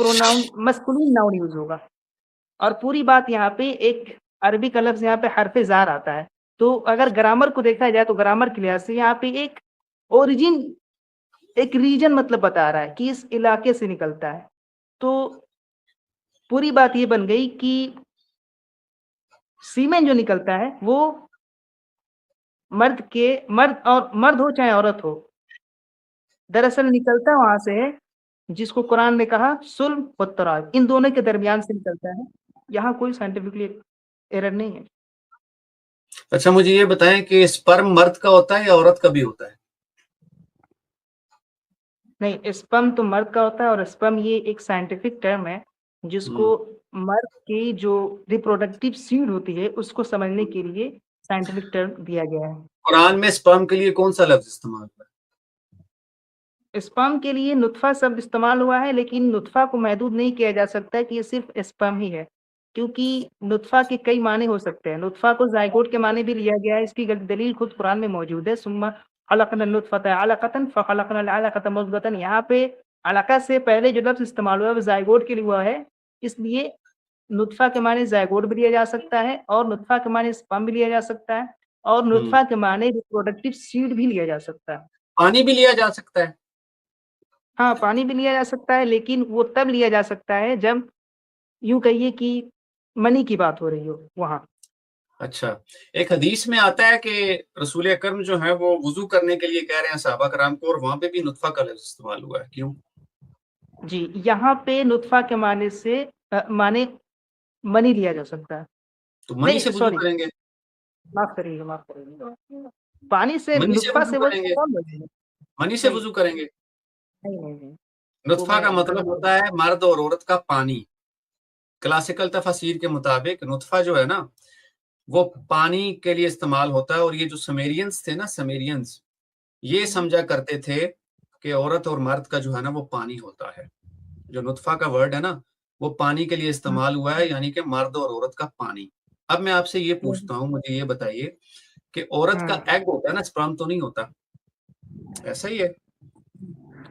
नाउन यूज़ होगा। और पूरी बात यहाँ पे एक अरबी का लफ्ज़ यहाँ पे हर्फ़े ज़ार आता है। तो अगर ग्रामर को देखा जाए तो ग्रामर के लिहाज़ से यहाँ पे एक ओरिजिन, एक रीजन मतलब बता रहा है कि इस इलाके से निकलता है। तो पूरी बात ये बन गई कि सीमेन जो निकलता है वो मर्द हो चाहे औरत हो, दरअसल निकलता वहाँ से है जिसको कुरान ने कहा सुल्ब व तराइब, इन दोनों के दरमियान से निकलता है। यहाँ कोई साइंटिफिकली एरर नहीं है। अच्छा मुझे ये बताएँ कि स्पर्म मर्द का होता है या औरत का भी होता है? नहीं, स्पर्म तो मर्द का होता है, और स्पर्म ये एक साइंटिफिक टर्म है जिसको हुँ, मर्द की जो रिप्रोडक्टिव सीड होती है उसको समझने के लिए साइंटिफिक टर्म दिया गया है। कुरान में स्पर्म के लिए कौन-सा लफ्ज़ इस्तेमाल हुआ है? स्पर्म के लिए नुत्फ़ा शब्द इस्तेमाल हुआ है, लेकिन नुत्फ़ा को महदूद नहीं किया जा सकता कि ये सिर्फ़ स्पर्म ही है, क्योंकि नुत्फ़ा के कई माने हो सकते हैं। नुत्फ़ा को ज़ायगोट के माने भी लिया गया है, इसकी दलील खुद कुरान में मौजूद है। सुम्मा खलक़ना नुत्फ़ता अलक़तन फ़ख़लक़नल अलक़ता मुज़ग़तन, यहाँ पे अलक़ा से पहले जो लफ्ज़ इस्तेमाल हुआ है वो ज़ायगोट के लिए हुआ है, इसलिए नुत्फ़ा के माने ज़ायगोट भी लिया जा सकता है, और नुत्फ़ा के माने स्पर्म भी लिया जा सकता है, और हुँ, नुत्फ़ा के माने रिप्रोडक्टिव सीड भी लिया जा सकता है। पानी भी लिया जा सकता है? हाँ, पानी भी लिया जा सकता है, लेकिन वो तब लिया जा सकता है जब यूँ कहिए कि मनी की बात हो रही हो वहाँ। अच्छा, एक हदीस में आता है कि रसूल अकरम जो हैं वो वुज़ू करने के लिए कह रहे हैं सहाबा कराम को, और वहाँ पे भी नुत्फ़ा का लफ्ज़ इस्तेमाल हुआ है, क्यों? जी, यहाँ पे नुत्फ़ा के माने से माने मनी लिया जा सकता है। तो मनी से नहीं, वुज़ू सॉरी, करेंगे, माफ़ करिएगा। पानी से मनी से नुत्फ़ा वुज़ू से वज़ू करेंगे, कौन बोलेगा? मनी से नहीं, वुज़ू करेंगे। नहीं। तो नुत्फ़ा मैं का मतलब गलत बोल होता है मर्द और औरत का पानी। क्लासिकल तफ़सीर के मुताबिक नुत्फ़ा जो है ना, वो पानी के लिए इस्तेमाल होता है, और ये जो समेरियंस थे ना, समेरियंस, ये समझा करते थे कि औरत और मर्द का जो है ना वो पानी होता है। जो नुत्फ़ा का वर्ड है ना, वो पानी के लिए इस्तेमाल हुआ है, यानी कि मर्द और औरत का पानी। अब मैं आपसे ये पूछता हूँ, मुझे ये बताइए कि औरत का हुँ, एग होता है ना, स्पर्म तो नहीं होता, ऐसा ही है?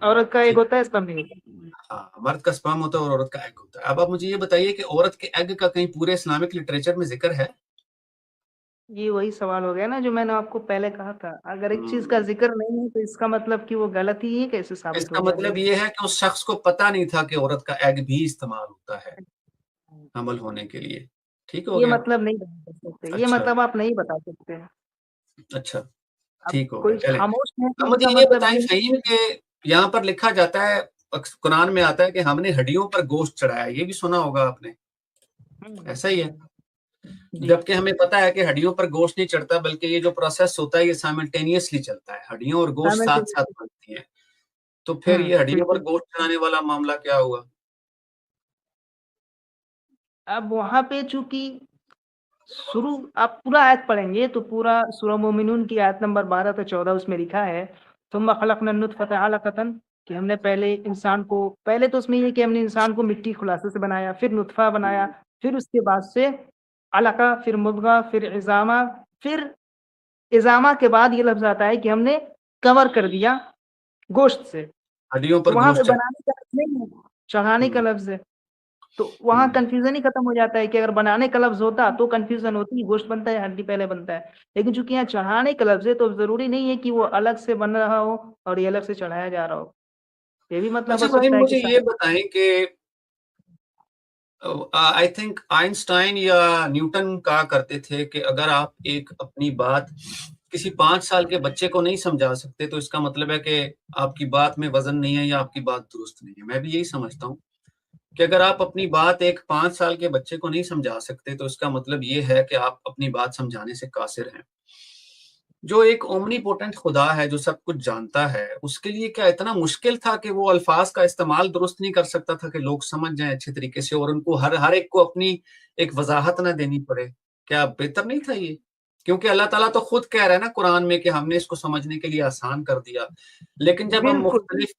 औरत का एक ठीक। होता है, स्पर्म भी होता है। हाँ, मर्द का स्पर्म होता है और औरत का एग होता है। अब आप मुझे ये बताइए कि औरत के एग का कहीं पूरे इस्लामिक लिटरेचर में ज़िक्र है? ये वही सवाल हो गया ना जो मैंने आपको पहले कहा था, अगर एक चीज का हम्म, जिक्र नहीं है तो इसका मतलब कि वो गलत ही है, कैसे साबित इसका हो गया मतलब भाई? ये है कि उस शख्स को पता नहीं था कि औरत का एग भी इस्तेमाल होता है हमल होने के लिए। ठीक हो ये गया। मतलब नहीं बता सकते, ये अच्छा, मतलब आप नहीं बता सकते। अच्छा, अब ठीक हो गया, कोई चलें। खामोश है तो अब इसका मुझे ये मतलब बताएं ये फ़हीम नहीं। कि यहाँ पर लिखा जाता है, कुरान में आता है कि हमने हड्डियों पर गोश्त चढ़ाया, ये भी सुना होगा आपने, हम्म, ऐसा ही है? जी। जबकि हमें पता है कि हड्डियों पर गोश्त नहीं चढ़ता, बल्कि ये जो प्रोसेस होता है ये साइमल्टेनियसली चलता है, हड्डियों और गोश्त साथ-साथ साइमल्टेनियसली। बनती हैं। तो फिर ये हड्डियों पर बिल्कुल। गोश्त चढ़ाने वाला मामला क्या हुआ? अब वहां पे चूंकि शुरू आप पूरा आयत पढ़ेंगे तो पूरा सूरह मोमिनून की आयत नंबर 12 से 14 उसमें लिखा है, तुम खलकना नुतफत अलकतन, कि हमने पहले इंसान को, पहले तो उसमें ये कि हमने इंसान को मिट्टी खुलासे से बनाया, फिर नुतफा बनाया, हुँ, फिर उसके बाद से अलका, फिर मुद्गा, फिर इजामा, फिर इजामा के बाद ये लफ्ज आता है कि हमने कवर कर दिया गोश्त से। हड्डियों तो पर वहां पे गोश्त चढ़ बनाने का लफ्ज नहीं है, चढ़ाने का हुँ, लफ्ज है। तो वहां हुँ। कंफ्यूजन ही खत्म हो जाता है कि अगर बनाने का लफ्ज होता तो कंफ्यूजन होती, गोश्त बनता है हड्डी पहले बनता है। लेकिन चूंकि यहाँ चढ़ाने का लफ्ज है तो जरूरी नहीं है कि वो अलग से बन रहा हो और ये अलग से चढ़ाया जा रहा हो। ये भी मतलब अच्छा हो भाई सकता है कि मुझे ये बताएँ कि आई थिंक आइंस्टाइन या न्यूटन कहा करते थे कि अगर आप एक अपनी बात किसी 5 साल के बच्चे को नहीं समझा सकते, तो इसका मतलब है कि आपकी बात में वज़न नहीं है या आपकी बात दुरुस्त नहीं है। मैं भी यही समझता हूँ कि अगर आप अपनी बात एक 5 साल के बच्चे को नहीं समझा सकते, तो इसका मतलब ये है कि आप अपनी बात समझाने से कासिर हैं। जो एक ओमनीपोटेंट खुदा है, जो सब कुछ जानता है, उसके लिए क्या इतना मुश्किल था कि वो अल्फाज़ का इस्तेमाल दुरुस्त नहीं कर सकता था कि लोग समझ जाएँ अच्छे तरीके से और उनको हर हर एक को अपनी एक वज़ाहत ना देनी पड़े? क्या बेहतर नहीं था ये? क्योंकि अल्लाह ताला तो खुद कह रहा है ना कुरान में कि हमने इसको समझने के लिए आसान कर दिया। लेकिन जब हम बिल्कुल। मुख्तलिफ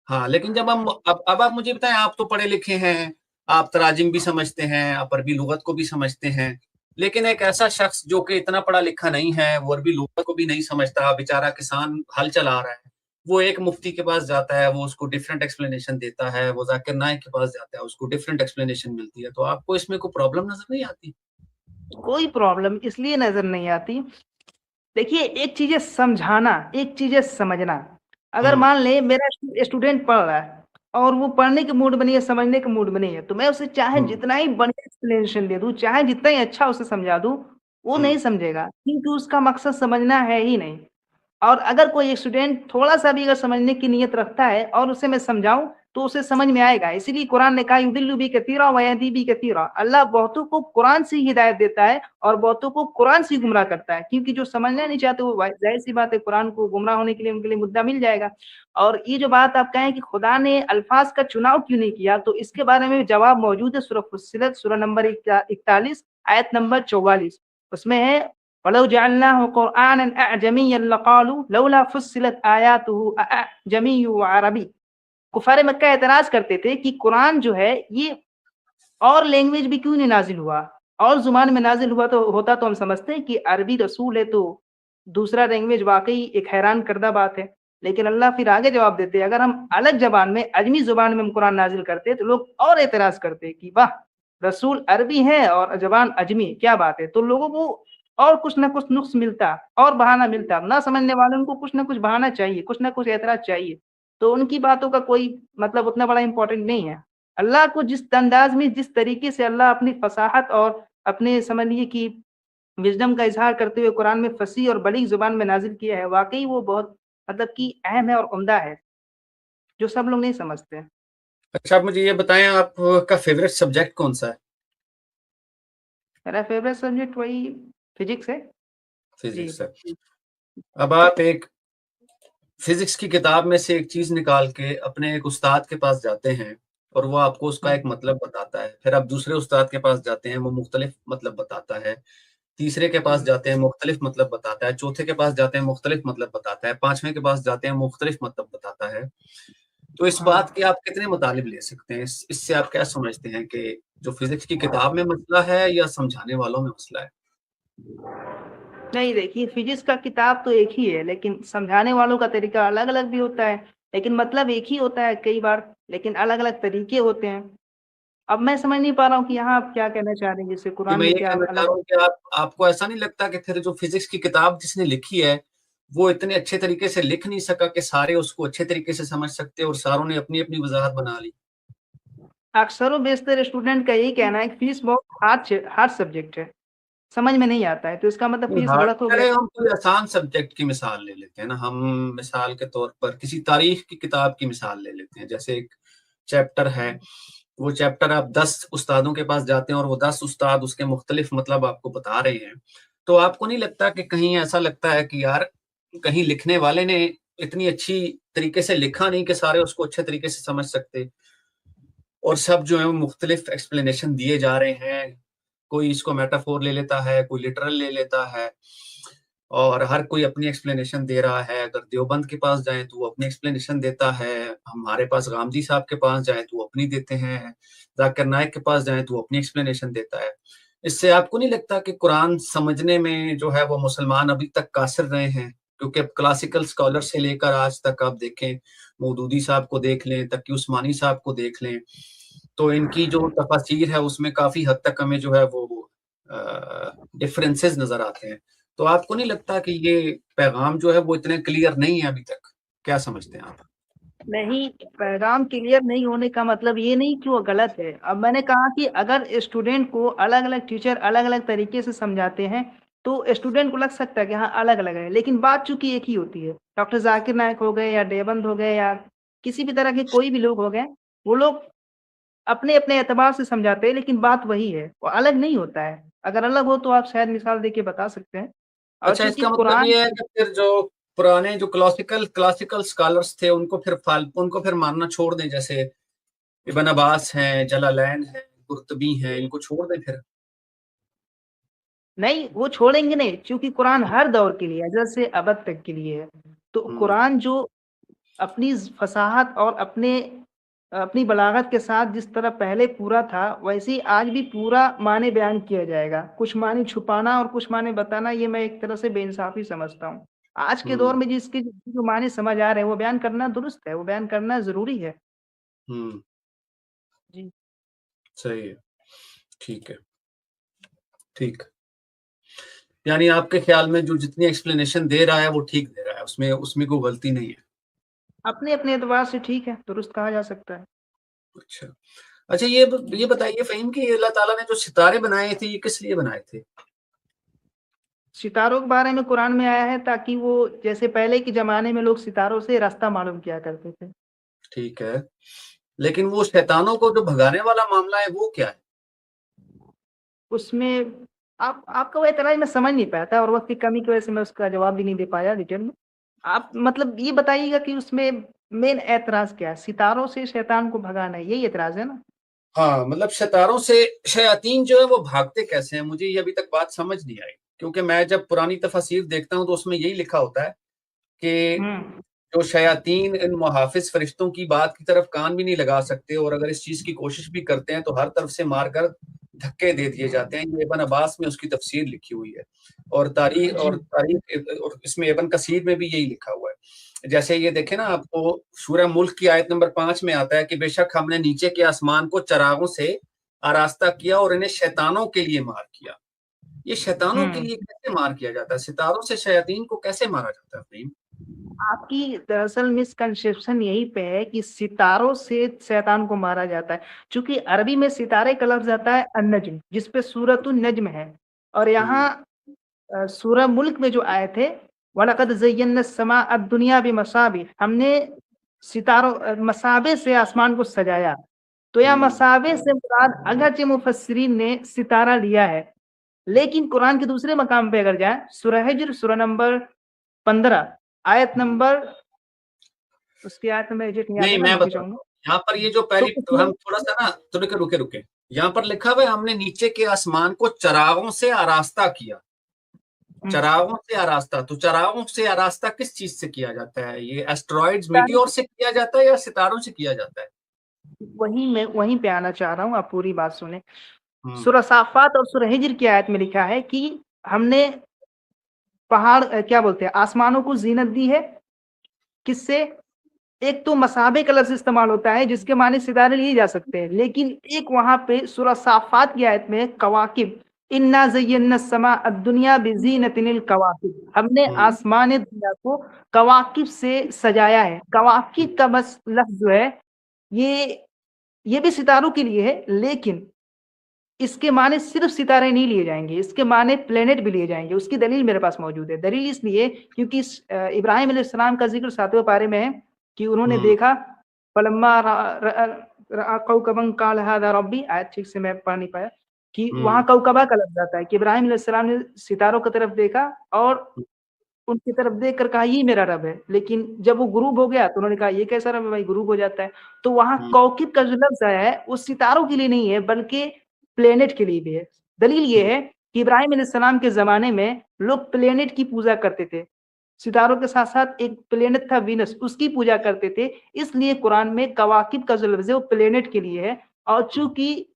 हाँ, लेकिन जब हम अब आप मुझे बताएँ, आप तो पढ़े लिखे हैं, आप तराजिम भी समझते हैं, आप अरबी लुगत को भी समझते हैं, लेकिन एक ऐसा शख्स जो कि इतना पढ़ा लिखा नहीं है, वो अरबी लुगत को भी नहीं समझता, बेचारा किसान हल चला रहा है, वो एक मुफ्ती के पास जाता है, वो उसको डिफरेंट एक्सप्लेनेशन देता है, वो ज़ाकिर नाइक के पास जाता है, उसको डिफरेंट एक्सप्लेनेशन मिलती है, तो आपको इसमें कोई प्रॉब्लम नज़र नहीं आती? कोई प्रॉब्लम इसलिए नजर नहीं आती, देखिए एक चीज है समझाना, एक चीज है समझना। अगर हुँ, मान ले मेरा स्टूडेंट पढ़ रहा है और वो पढ़ने के मूड में नहीं है, समझने के मूड में नहीं है, तो मैं उसे चाहे हुँ, जितना ही बढ़िया एक्सप्लेनेशन दे दूं, चाहे जितना ही अच्छा उसे समझा दूं, वो हुँ, नहीं समझेगा क्योंकि उसका मकसद समझना है ही नहीं। और अगर कोई स्टूडेंट थोड़ा सा भी अगर समझने की नीयत रखता है और उसे मैं समझाऊं तो उसे समझ में आएगा। इसीलिए कुरान ने कहा युदिल्लु बी कसीरा व यहदी बी कसीरा, अल्लाह बहुतों को कुरान से ही हिदायत देता है और बहुतों को कुरान से ही गुमराह करता है, क्योंकि जो समझना नहीं चाहते वो जाहिर सी बात है कुरान को गुमराह होने के लिए उनके लिए मुद्दा मिल जाएगा। और ये जो बात आप कहें कि खुदा ने अल्फाज का चुनाव क्यों नहीं किया, तो इसके बारे में जवाब मौजूद है सूरह फुस्सिलत सूरह नंबर 41 आयत नंबर 44। उसमें है वलौ जअलनाहु कुरआनन अअजमिय्यन लक़ालू लौला फुस्सिलत आयातुहु अअजमिय्युन व अरबी। कुफारे मक्का एतराज करते थे कि कुरान जो है ये और लैंग्वेज भी क्यों नहीं नाजिल हुआ, और जुबान में नाजिल हुआ तो होता तो हम समझते हैं कि अरबी रसूल है तो दूसरा लैंग्वेज वाकई एक हैरान करदा बात है। लेकिन अल्लाह फिर आगे जवाब देते हैं अगर हम अलग जबान में अजमी जुबान में हम कुरान नाजिल करते तो लोग और एतराज करते कि वाह, रसूल अरबी है और जबान अजमी, क्या बात है। तो लोगों को और कुछ ना कुछ नुक्स मिलता और बहाना मिलता, ना समझने वालों को कुछ ना कुछ बहाना चाहिए, कुछ ना कुछ एतराज चाहिए। तो उनकी बातों का कोई मतलब उतना बड़ा इंपॉर्टेंट नहीं है। अल्लाह को जिस अंदाज में जिस तरीके से अल्लाह अपनी फसाहत और अपने समझ लीजिए कि विजडम का इजहार करते हुए कुरान में फसी और बड़ी जुबान में नाजिल किया है, वाकई वो बहुत मतलब कि अहम है और उम्दा है, जो सब लोग नहीं समझते। अच्छा आप मुझे ये बताएँ आपका फ़ेवरेट सब्जेक्ट कौन-सा है? मेरा फेवरेट सब्जेक्ट वही फिजिक्स है। जी। फिज़िक्स है। अब आप एक फिज़िक्स की किताब में से एक चीज़ निकाल के अपने एक उस्ताद के पास जाते हैं और वो आपको उसका एक मतलब बताता है। फिर आप दूसरे उस्ताद के पास जाते हैं, वो मुख्तलिफ मतलब बताता है। तीसरे के पास जाते हैं, मुख्तलिफ मतलब बताता है। चौथे के पास जाते हैं, मुख्तलिफ मतलब बताता है। 5वें के पास जाते हैं, मुख्तलिफ मतलब बताता है। तो इस बात के आप कितने मुतालिब ले सकते हैं? इससे आप क्या समझते हैं कि जो फिज़िक्स की किताब में मसला है या समझाने वालों में मसला है? नहीं, देखिए फिजिक्स का किताब तो एक ही है, लेकिन समझाने वालों का तरीका अलग अलग भी होता है। लेकिन मतलब एक ही होता है कई बार, लेकिन अलग अलग तरीके होते हैं। अब मैं समझ नहीं पा रहा हूँ कि यहाँ आप क्या कहना चाह रहे हैं, जैसे कि कुरान मैं में ये क्या कहना चाह अलग। रहा हूँ कि आपको ऐसा नहीं लगता कि फिर जो फिजिक्स की किताब जिसने लिखी है वो इतने अच्छे तरीके से लिख नहीं सका कि सारे उसको अच्छे तरीके से समझ सकते और सारों ने अपनी अपनी वजाहत बना ली। अक्सरों बेशतर स्टूडेंट का यही कहना है कि फीस बहुत हार्ड सब्जेक्ट है, समझ में नहीं आता है, तो इसका मतलब नहीं फीस हार्ड, गलत हो गया। चले हम कोई आसान सब्जेक्ट की मिसाल ले लेते हैं ना। हम मिसाल के तौर पर किसी तारीख की किताब की मिसाल ले लेते हैं। जैसे एक चैप्टर है, वो चैप्टर आप 10 उस्तादों के पास जाते हैं और वो 10 उस्ताद उसके मुख्तलिफ मतलब आपको बता रहे हैं, तो आपको नहीं लगता कि कहीं ऐसा लगता है कि यार कहीं लिखने वाले ने इतनी अच्छी तरीके से लिखा नहीं कि सारे उसको अच्छे तरीके से समझ सकते, और सब जो है वो मुख्तलिफ एक्सप्लेनेशन दिए जा रहे हैं। कोई इसको मेटाफोर ले लेता है, कोई लिटरल ले लेता है, और हर कोई अपनी एक्सप्लेनेशन दे रहा है। अगर देवबंद के पास जाएं तो वो अपनी एक्सप्लेनेशन देता है, हमारे पास गामदी साहब के पास जाएं तो वो अपनी देते हैं, जाकिर नाइक के पास जाएं तो वो अपनी एक्सप्लेनेशन देता है। इससे आपको नहीं लगता कि कुरान समझने में जो है वो मुसलमान अभी तक कासिर रहे हैं? क्योंकि अब क्लासिकल स्कॉलर से लेकर आज तक आप देखें, मौदूदी साहब को देख लें, तकी उस्मानी साहब को देख लें, तो इनकी जो तफासीर है उसमें काफी हद तक हमें जो है वो डिफरेंसेस नजर आते हैं। तो आपको नहीं लगता कि ये पैगाम जो है वो इतने क्लियर नहीं है अभी तक? क्या समझते हैं आप? नहीं, पैगाम क्लियर नहीं होने का मतलब ये नहीं कि वो गलत है। अब मैंने कहा कि अगर स्टूडेंट को अलग अलग टीचर अलग अलग तरीके से समझाते हैं तो स्टूडेंट को लग सकता है कि हाँ अलग अलग है, लेकिन बात चूंकि एक ही होती है। डॉक्टर जाकिर नायक हो गए या देवबंद हो गए या किसी भी तरह के कोई भी लोग हो गए, वो लोग अपने अपने एतबार से समझाते हैं, लेकिन बात वही है, वो अलग नहीं होता है। अगर अलग हो तो आप शायद मिसाल दे के बता सकते हैं। और अच्छा, चूंकि इसका मतलब कुरान, ये है कि फिर जो पुराने जो क्लासिकल स्कॉलर्स थे उनको फिर मानना छोड़ दें, जैसे इब्न अब्बास हैं, जलालैन हैं, कुर्तबी हैं, इनको छोड़ दें फिर? नहीं वो छोड़ेंगे नहीं, क्योंकि कुरान हर दौर के लिए, अजल से अबद तक के लिए है। तो हम्म कुरान जो अपनी फसाहत और अपनी बलागत के साथ जिस तरह पहले पूरा था, वैसे ही आज भी पूरा माने बयान किया जाएगा। कुछ माने छुपाना और कुछ माने बताना, ये मैं एक तरह से बेइंसाफी समझता हूँ। आज के दौर हम्म में जिसके जो माने समझ आ रहे हैं वो बयान करना दुरुस्त है, वो बयान करना जरूरी है। हम्म जी। सही है, ठीक है, ठीक। यानी आपके ख्याल में जो जितनी एक्सप्लेनेशन दे रहा है वो ठीक दे रहा है, उसमें उसमें कोई गलती नहीं है? अपने अपने एतबार से ठीक है, दुरुस्त कहा जा सकता है। अच्छा, अच्छा, ये बताइए फ़हीम कि अल्लाह ताला ने जो सितारे बनाए थे, ये किस लिए बनाए थे? सितारों के बारे में कुरान में आया है ताकि वो, जैसे पहले के जमाने में लोग सितारों से रास्ता मालूम किया करते थे। ठीक है, लेकिन वो शैतानों को जो भगाने वाला मामला है वो क्या है? उसमें आपका वो एतराज मैं समझ नहीं पाया था और वक्त की कमी की वजह से मैं उसका जवाब भी नहीं दे पाया डिटेल में। आप मतलब ये बताइएगा कि उसमें मेन एतराज क्या है? सितारों से शैतान को भगाना है, यही एतराज है ना? हाँ, मतलब सितारों से शयातीन जो है वो भागते कैसे हैं? मुझे ये अभी तक बात समझ नहीं आई, क्योंकि मैं जब पुरानी तफासिर देखता हूँ तो उसमें यही लिखा होता है कि हम्म। जो शयातीन इन मुहाफिज फरिश्तों की बात की तरफ कान भी नहीं लगा सकते, और अगर इस चीज की कोशिश भी करते हैं तो हर तरफ से मारकर धक्के दे दिए जाते हैं। ये इब्न अब्बास में उसकी तफसीर लिखी हुई है, और जी। तारीख और इसमें इब्न कसीर में भी यही लिखा हुआ है। जैसे ये देखे ना, आपको सूरह मुल्क की आयत नंबर 5 में आता है कि बेशक हमने नीचे के आसमान को चरागों से आरास्ता किया और इन्हें शैतानों के लिए मार किया। ये शैतानों के हम्म। लिए कैसे मार किया जाता है? सितारों से शयातीन को कैसे मारा जाता है फ़हीम? आपकी दरअसल मिसकंसेप्शन यही पे है कि सितारों से शैतान को मारा जाता है। चूंकि अरबी में सितारे का लफ्ज आता है अन्नज्म, जिसपे सूरतुन नज्म है। और हम्म यहाँ सूरह मुल्क में जो आए थे, वलक़द ज़य्यना समा दुनिया बिमसाबिह, हमने सितारों मसाबे से आसमान को सजाया। तो यह हम्म मसाबे से मुराद अगरचे मुफस्सिरीन ने सितारा लिया है, लेकिन कुरान के दूसरे मकाम पे अगर जाए, सूरह हिज्र सूरह नंबर 15 आयत हम्म। नंबर, उसकी आयत नंबर एग्जैक्ट नहीं याद नहीं, है, मैं मैं माफी बताता चाहूंगा। हूँ। यहाँ पर ये जो तो पहली, तो उसमें हम थोड़ा सा ना, तो रुके रुके रुके, यहाँ पर लिखा हुआ है हमने नीचे के आसमान को चरागों से आरास्ता किया। हम्म, चरागों से आरास्ता, तो चरागों से आरास्ता किस चीज से किया जाता है? ये एस्ट्रॉइड्स मीटियोर से किया जाता है या सितारों से किया जाता है? वहीं पे आना चाह रहा हूँ, आप पूरी बात सुने। हम्म सूरह साफात और सूरह हिज्र की आयत में लिखा है कि हमने पहाड़ क्या बोलते हैं, आसमानों को जीनत दी है। किससे? एक तो मसाबे का लफ्ज इस्तेमाल होता है जिसके माने सितारे लिए जा सकते हैं, लेकिन एक वहां पे सूरह साफात की आयत में कवाकिब, इन्ना ज़य्यना समा दुनिया बिज़ीनतिल कवाकिब, हमने आसमान दुनिया को कवाकिब से सजाया है। कवाकिब का बस लफ्ज जो है ये भी सितारों के लिए है, लेकिन इसके माने सिर्फ सितारे नहीं लिए जाएंगे, इसके माने प्लेनेट भी लिए जाएंगे। उसकी दलील मेरे पास मौजूद है। दलील इसलिए क्योंकि इब्राहिम अलैहिस्सलाम का जिक्र 7वें पारे में है कि उन्होंने देखा फलम्मा रअा कौकबन काल हादा रब्बी, आयत ठीक से मैं पढ़ नहीं पाया कि वहां कौकबा का लफ्ज आता है कि इब्राहिम अलैहिस्सलाम ने सितारों की तरफ देखा और उनकी तरफ देख कर कहा ये मेरा रब है, लेकिन जब वो गुरूब हो गया तो उन्होंने कहा ये कैसा रब है भाई, गुरूब हो जाता है। तो वहां कौकिब का जो लफ्ज आया है वो सितारों के लिए नहीं है बल्कि प्लेनेट के लिए भी है। दलील ये है कि इब्राहिम अलैहिस्सलाम के जमाने में लोग प्लेनेट की पूजा करते थे, सितारों के साथ साथ एक प्लेनेट था वीनस, उसकी पूजा करते थे। इसलिए कुरान में कवाकिब का जो लफ्ज है वो प्लेनेट के लिए है। और चूंकि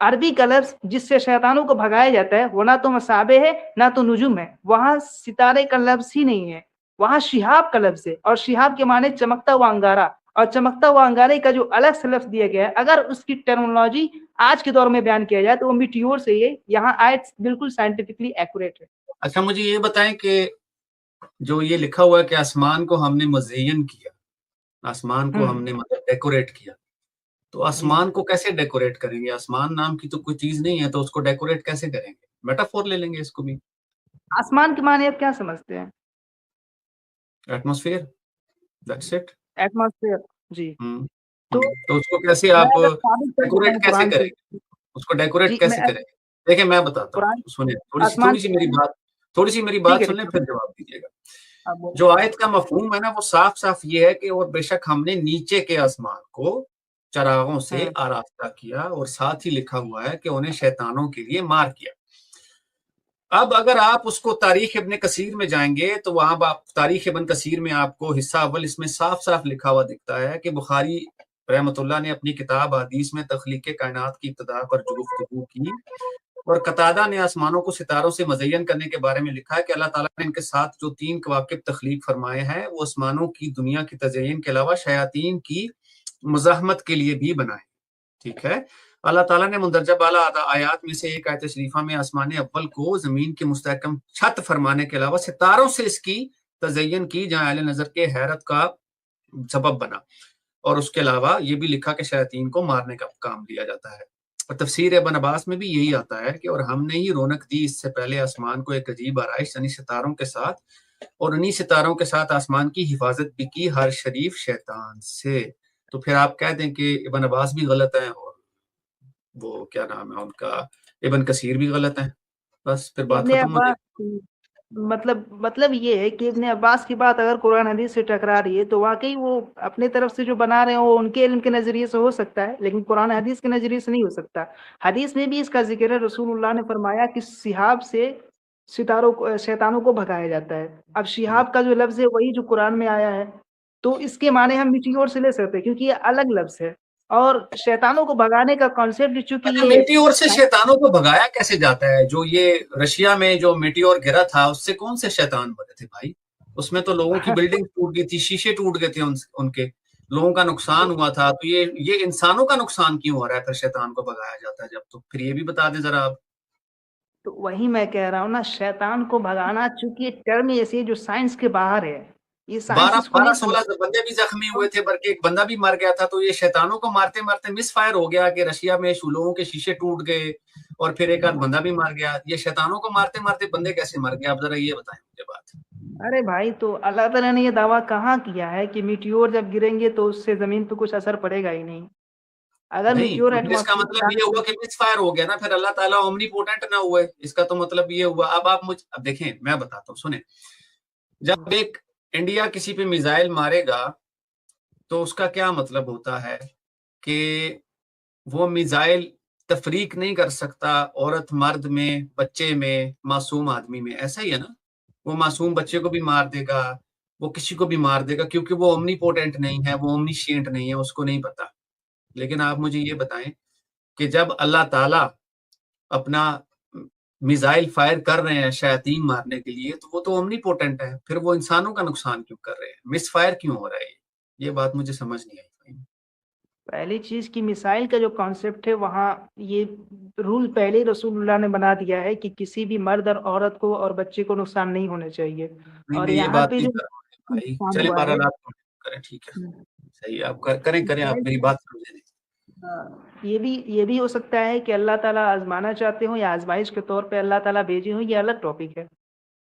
अरबी का लफ्ज जिससे शैतानों को भगाया जाता है वो ना तो मसाबे है ना तो नुजुम है, वहां सितारे का लफ्ज ही नहीं है, वहां शिहाब का लफ्ज है। और शिहाब के माने चमकता हुआ अंगारा, और चमकता हुआ अंगारे का जो अलग से लफ्ज दिया गया है, अगर उसकी टर्मिनोलॉजी आज के दौर में बयान किया जाए तो वो मीटियोर से ही है। यहाँ आयत बिल्कुल साइंटिफिकली एक्यूरेट है। अच्छा, मुझे ये बताएं कि जो ये लिखा हुआ है कि आसमान को हमने मुज़य्यन किया, आसमान को हमने मतलब डेकोरेट किया, तो आसमान को कैसे डेकोरेट करेंगे? आसमान नाम की तो कोई चीज नहीं है, तो उसको डेकोरेट कैसे करेंगे? मेटाफोर ले लेंगे इसको भी। आसमान के माने आप क्या समझते हैं? Atmosphere, that's it. एटमॉस्फेयर, जी। तो उसको कैसे मैं आप अगर साबित कर सकता डेकोरेट हूँ कैसे कुरान से, करेंगे? उसको डेकोरेट जी कैसे मैं करेंगे? देखिए मैं बताता हूँ, कुरान सुनिए, आसमान थोड़ी सी मेरी बात, ठीक है सुन ठीक लें है, फिर जवाब दीजिएगा। आप बोलो। जो आयत का मफहूम है ना वो साफ साफ ये है कि और बेशक हमने नीचे के आसमान को चरागों से आरास्ता किया, और साथ ही लिखा हुआ है कि उन्हें शैतानों के लिए मार किया। अब अगर आप उसको तारीख इब्न कसीर में जाएंगे तो वहां आप तारीख इब्न कसीर में आपको हिस्सा अव्वल इसमें साफ साफ लिखा हुआ दिखता है कि बुखारी रहमतुल्लाह ने अपनी किताब हदीस में तख्लीक कायनात की इब्तिदा पर जो गुफ्तगू की, और कतादा ने आसमानों को सितारों से मुज़य्यन करने के बारे में लिखा है कि अल्लाह ताला ने इनके साथ जो 3 कवाकिब तख्लीक फरमाए हैं वो आसमानों की दुनिया की तज़य्युन के अलावा शयातीन की मुज़ाहमत के लिए भी बनाए। ठीक है, अल्लाह ताला ने मुंदरजा बाला आयात में से एक आयत शरीफा में आसमान अव्वल को जमीन की मुस्तहकम छत फरमाने के अलावा सितारों से इसकी तज़य्युन की, जहां अहले नजर के हैरत का सबब बना। और उसके अलावा ये भी लिखा कि शयातीन को मारने का काम लिया जाता है। और तफसीर इब्न अब्बास में भी यही आता है कि और हमने ही रौनक दी इससे पहले आसमान को एक अजीब आराइश यानी सितारों के साथ, और उन्हीं सितारों के साथ आसमान की हिफाजत भी की हर शरीफ शैतान से। तो फिर आप कह दें कि इब्न अब्बास भी गलत है और वो क्या नाम है उनका, इब्न कसीर भी गलत है, बस फिर बात इब्ने खत्म हो अब्बास जाएगी। मतलब ये है कि इब्ने अब्बास की बात अगर कुरान हदीस से टकरा रही है तो वाकई वो अपने तरफ से जो बना रहे हैं वो उनके इल्म के नजरिए से हो सकता है, लेकिन कुरान हदीस के नजरिए से नहीं हो सकता। हदीस में भी इसका जिक्र है, रसूलुल्लाह ने फरमाया कि सिहाब से सितारों को शैतानों को भगाया जाता है। अब शिहाब का जो लफ्ज है वही जो कुरान में आया है, तो इसके माने हम मिट्योर से ले सकते हैं क्योंकि ये अलग लफ्ज है। और शैतानों को भगाने का कॉन्सेप्ट चूंकि अच्छा, ये मेटियोर से शैतानों को भगाया कैसे जाता है? जो ये रशिया में जो मेटियोर गिरा था उससे कौन से शैतान बने थे भाई? उसमें तो लोगों की बिल्डिंग टूट गई थी, शीशे टूट गए थे उनके, लोगों का नुकसान हुआ था। तो ये इंसानों का नुकसान क्यों हो रहा है फिर शैतान को भगाया जाता है जब? तो फिर ये भी बता दें जरा आप। तो वही मैं कह रहा हूँ ना, शैतान को भगाना चूंकि ये टर्म ऐसी है जो साइंस के बाहर है, ये साइंस बारह इसको बारह नहीं समझ। 16 बंदे भी जख्मी हुए थे, बल्कि एक बंदा भी मर गया था। तो ये शैतानों को मारते मारते मिस फायर हो गया कि रशिया में लोगों के शीशे टूट गए और फिर एक आध बंदा भी मर गया। ये शैतानों को मारते मारते बंदे कैसे मर गए? आप जरा ये बताएं मुझे बात। अरे भाई, तो अल्लाह ताला ने ये दावा कहाँ किया है कि मीटियोर जब गिरेंगे तो उससे जमीन पे कुछ असर पड़ेगा ही नहीं। अगर नहीं, मीटियोर तो फिर इसका एटमॉस्फेयर मतलब ये हुआ कि मिस फायर हो गया ना, फिर अल्लाह ताला ओमनीपोटेंट ना हुए, इसका तो मतलब ये हुआ। अब आप मुझे अब देखें, मैं बताता हूँ, सुने। जब एक इंडिया किसी पे मिसाइल मारेगा तो उसका क्या मतलब होता है कि वो मिसाइल तफरीक नहीं कर सकता औरत मर्द में, बच्चे में, मासूम आदमी में। ऐसा ही है ना, वो मासूम बच्चे को भी मार देगा, वो किसी को भी मार देगा, क्योंकि वो ओमनीपोटेंट नहीं है, वो ओमनीशिएंट नहीं है, उसको नहीं पता। लेकिन आप मुझे ये बताएं कि जब अल्लाह ताला अपना मिसाइल फायर कर रहे हैं शयातीन मारने के लिए, तो वो तो ओमनीपोटेंट है, फिर वो इंसानों का नुकसान क्यों कर रहे हैं? मिस फायर क्यों हो रहा है? ये बात मुझे समझ नहीं आई भाई। पहली चीज की मिसाइल का जो कॉन्सेप्ट है वहाँ ये रूल पहले ही रसूलुल्लाह ने बना दिया है कि किसी भी मर्द और औरत को और बच्चे को नुकसान नहीं होना चाहिए। नहीं, और मैं ये यहाँ बात पे नहीं जो कर रहा हूँ भाई। काम चलें हुआ है बहरहाल आप करें, ठीक है। सही है, आप करें, आप मेरी बात समझे नहीं। ये भी हो सकता है कि अल्लाह ताला आजमाना चाहते हो या आजमाइश के तौर पे अल्लाह ताला भेजे हो, ये अलग टॉपिक है।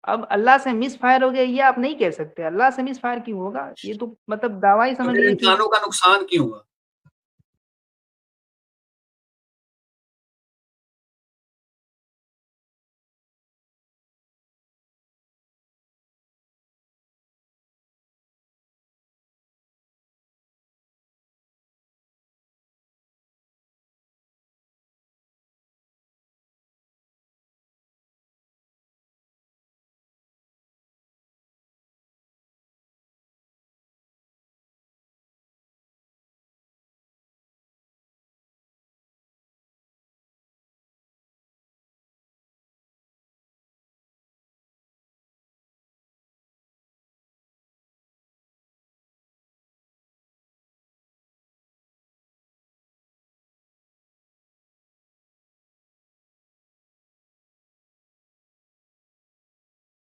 अब अल्लाह से मिस फायर हो गया ये आप नहीं कह सकते। अल्लाह से मिस फायर क्यों होगा? ये तो मतलब दावा ही तो समझ फिर लीजिए कि इंसानों का नुकसान क्यों हुआ?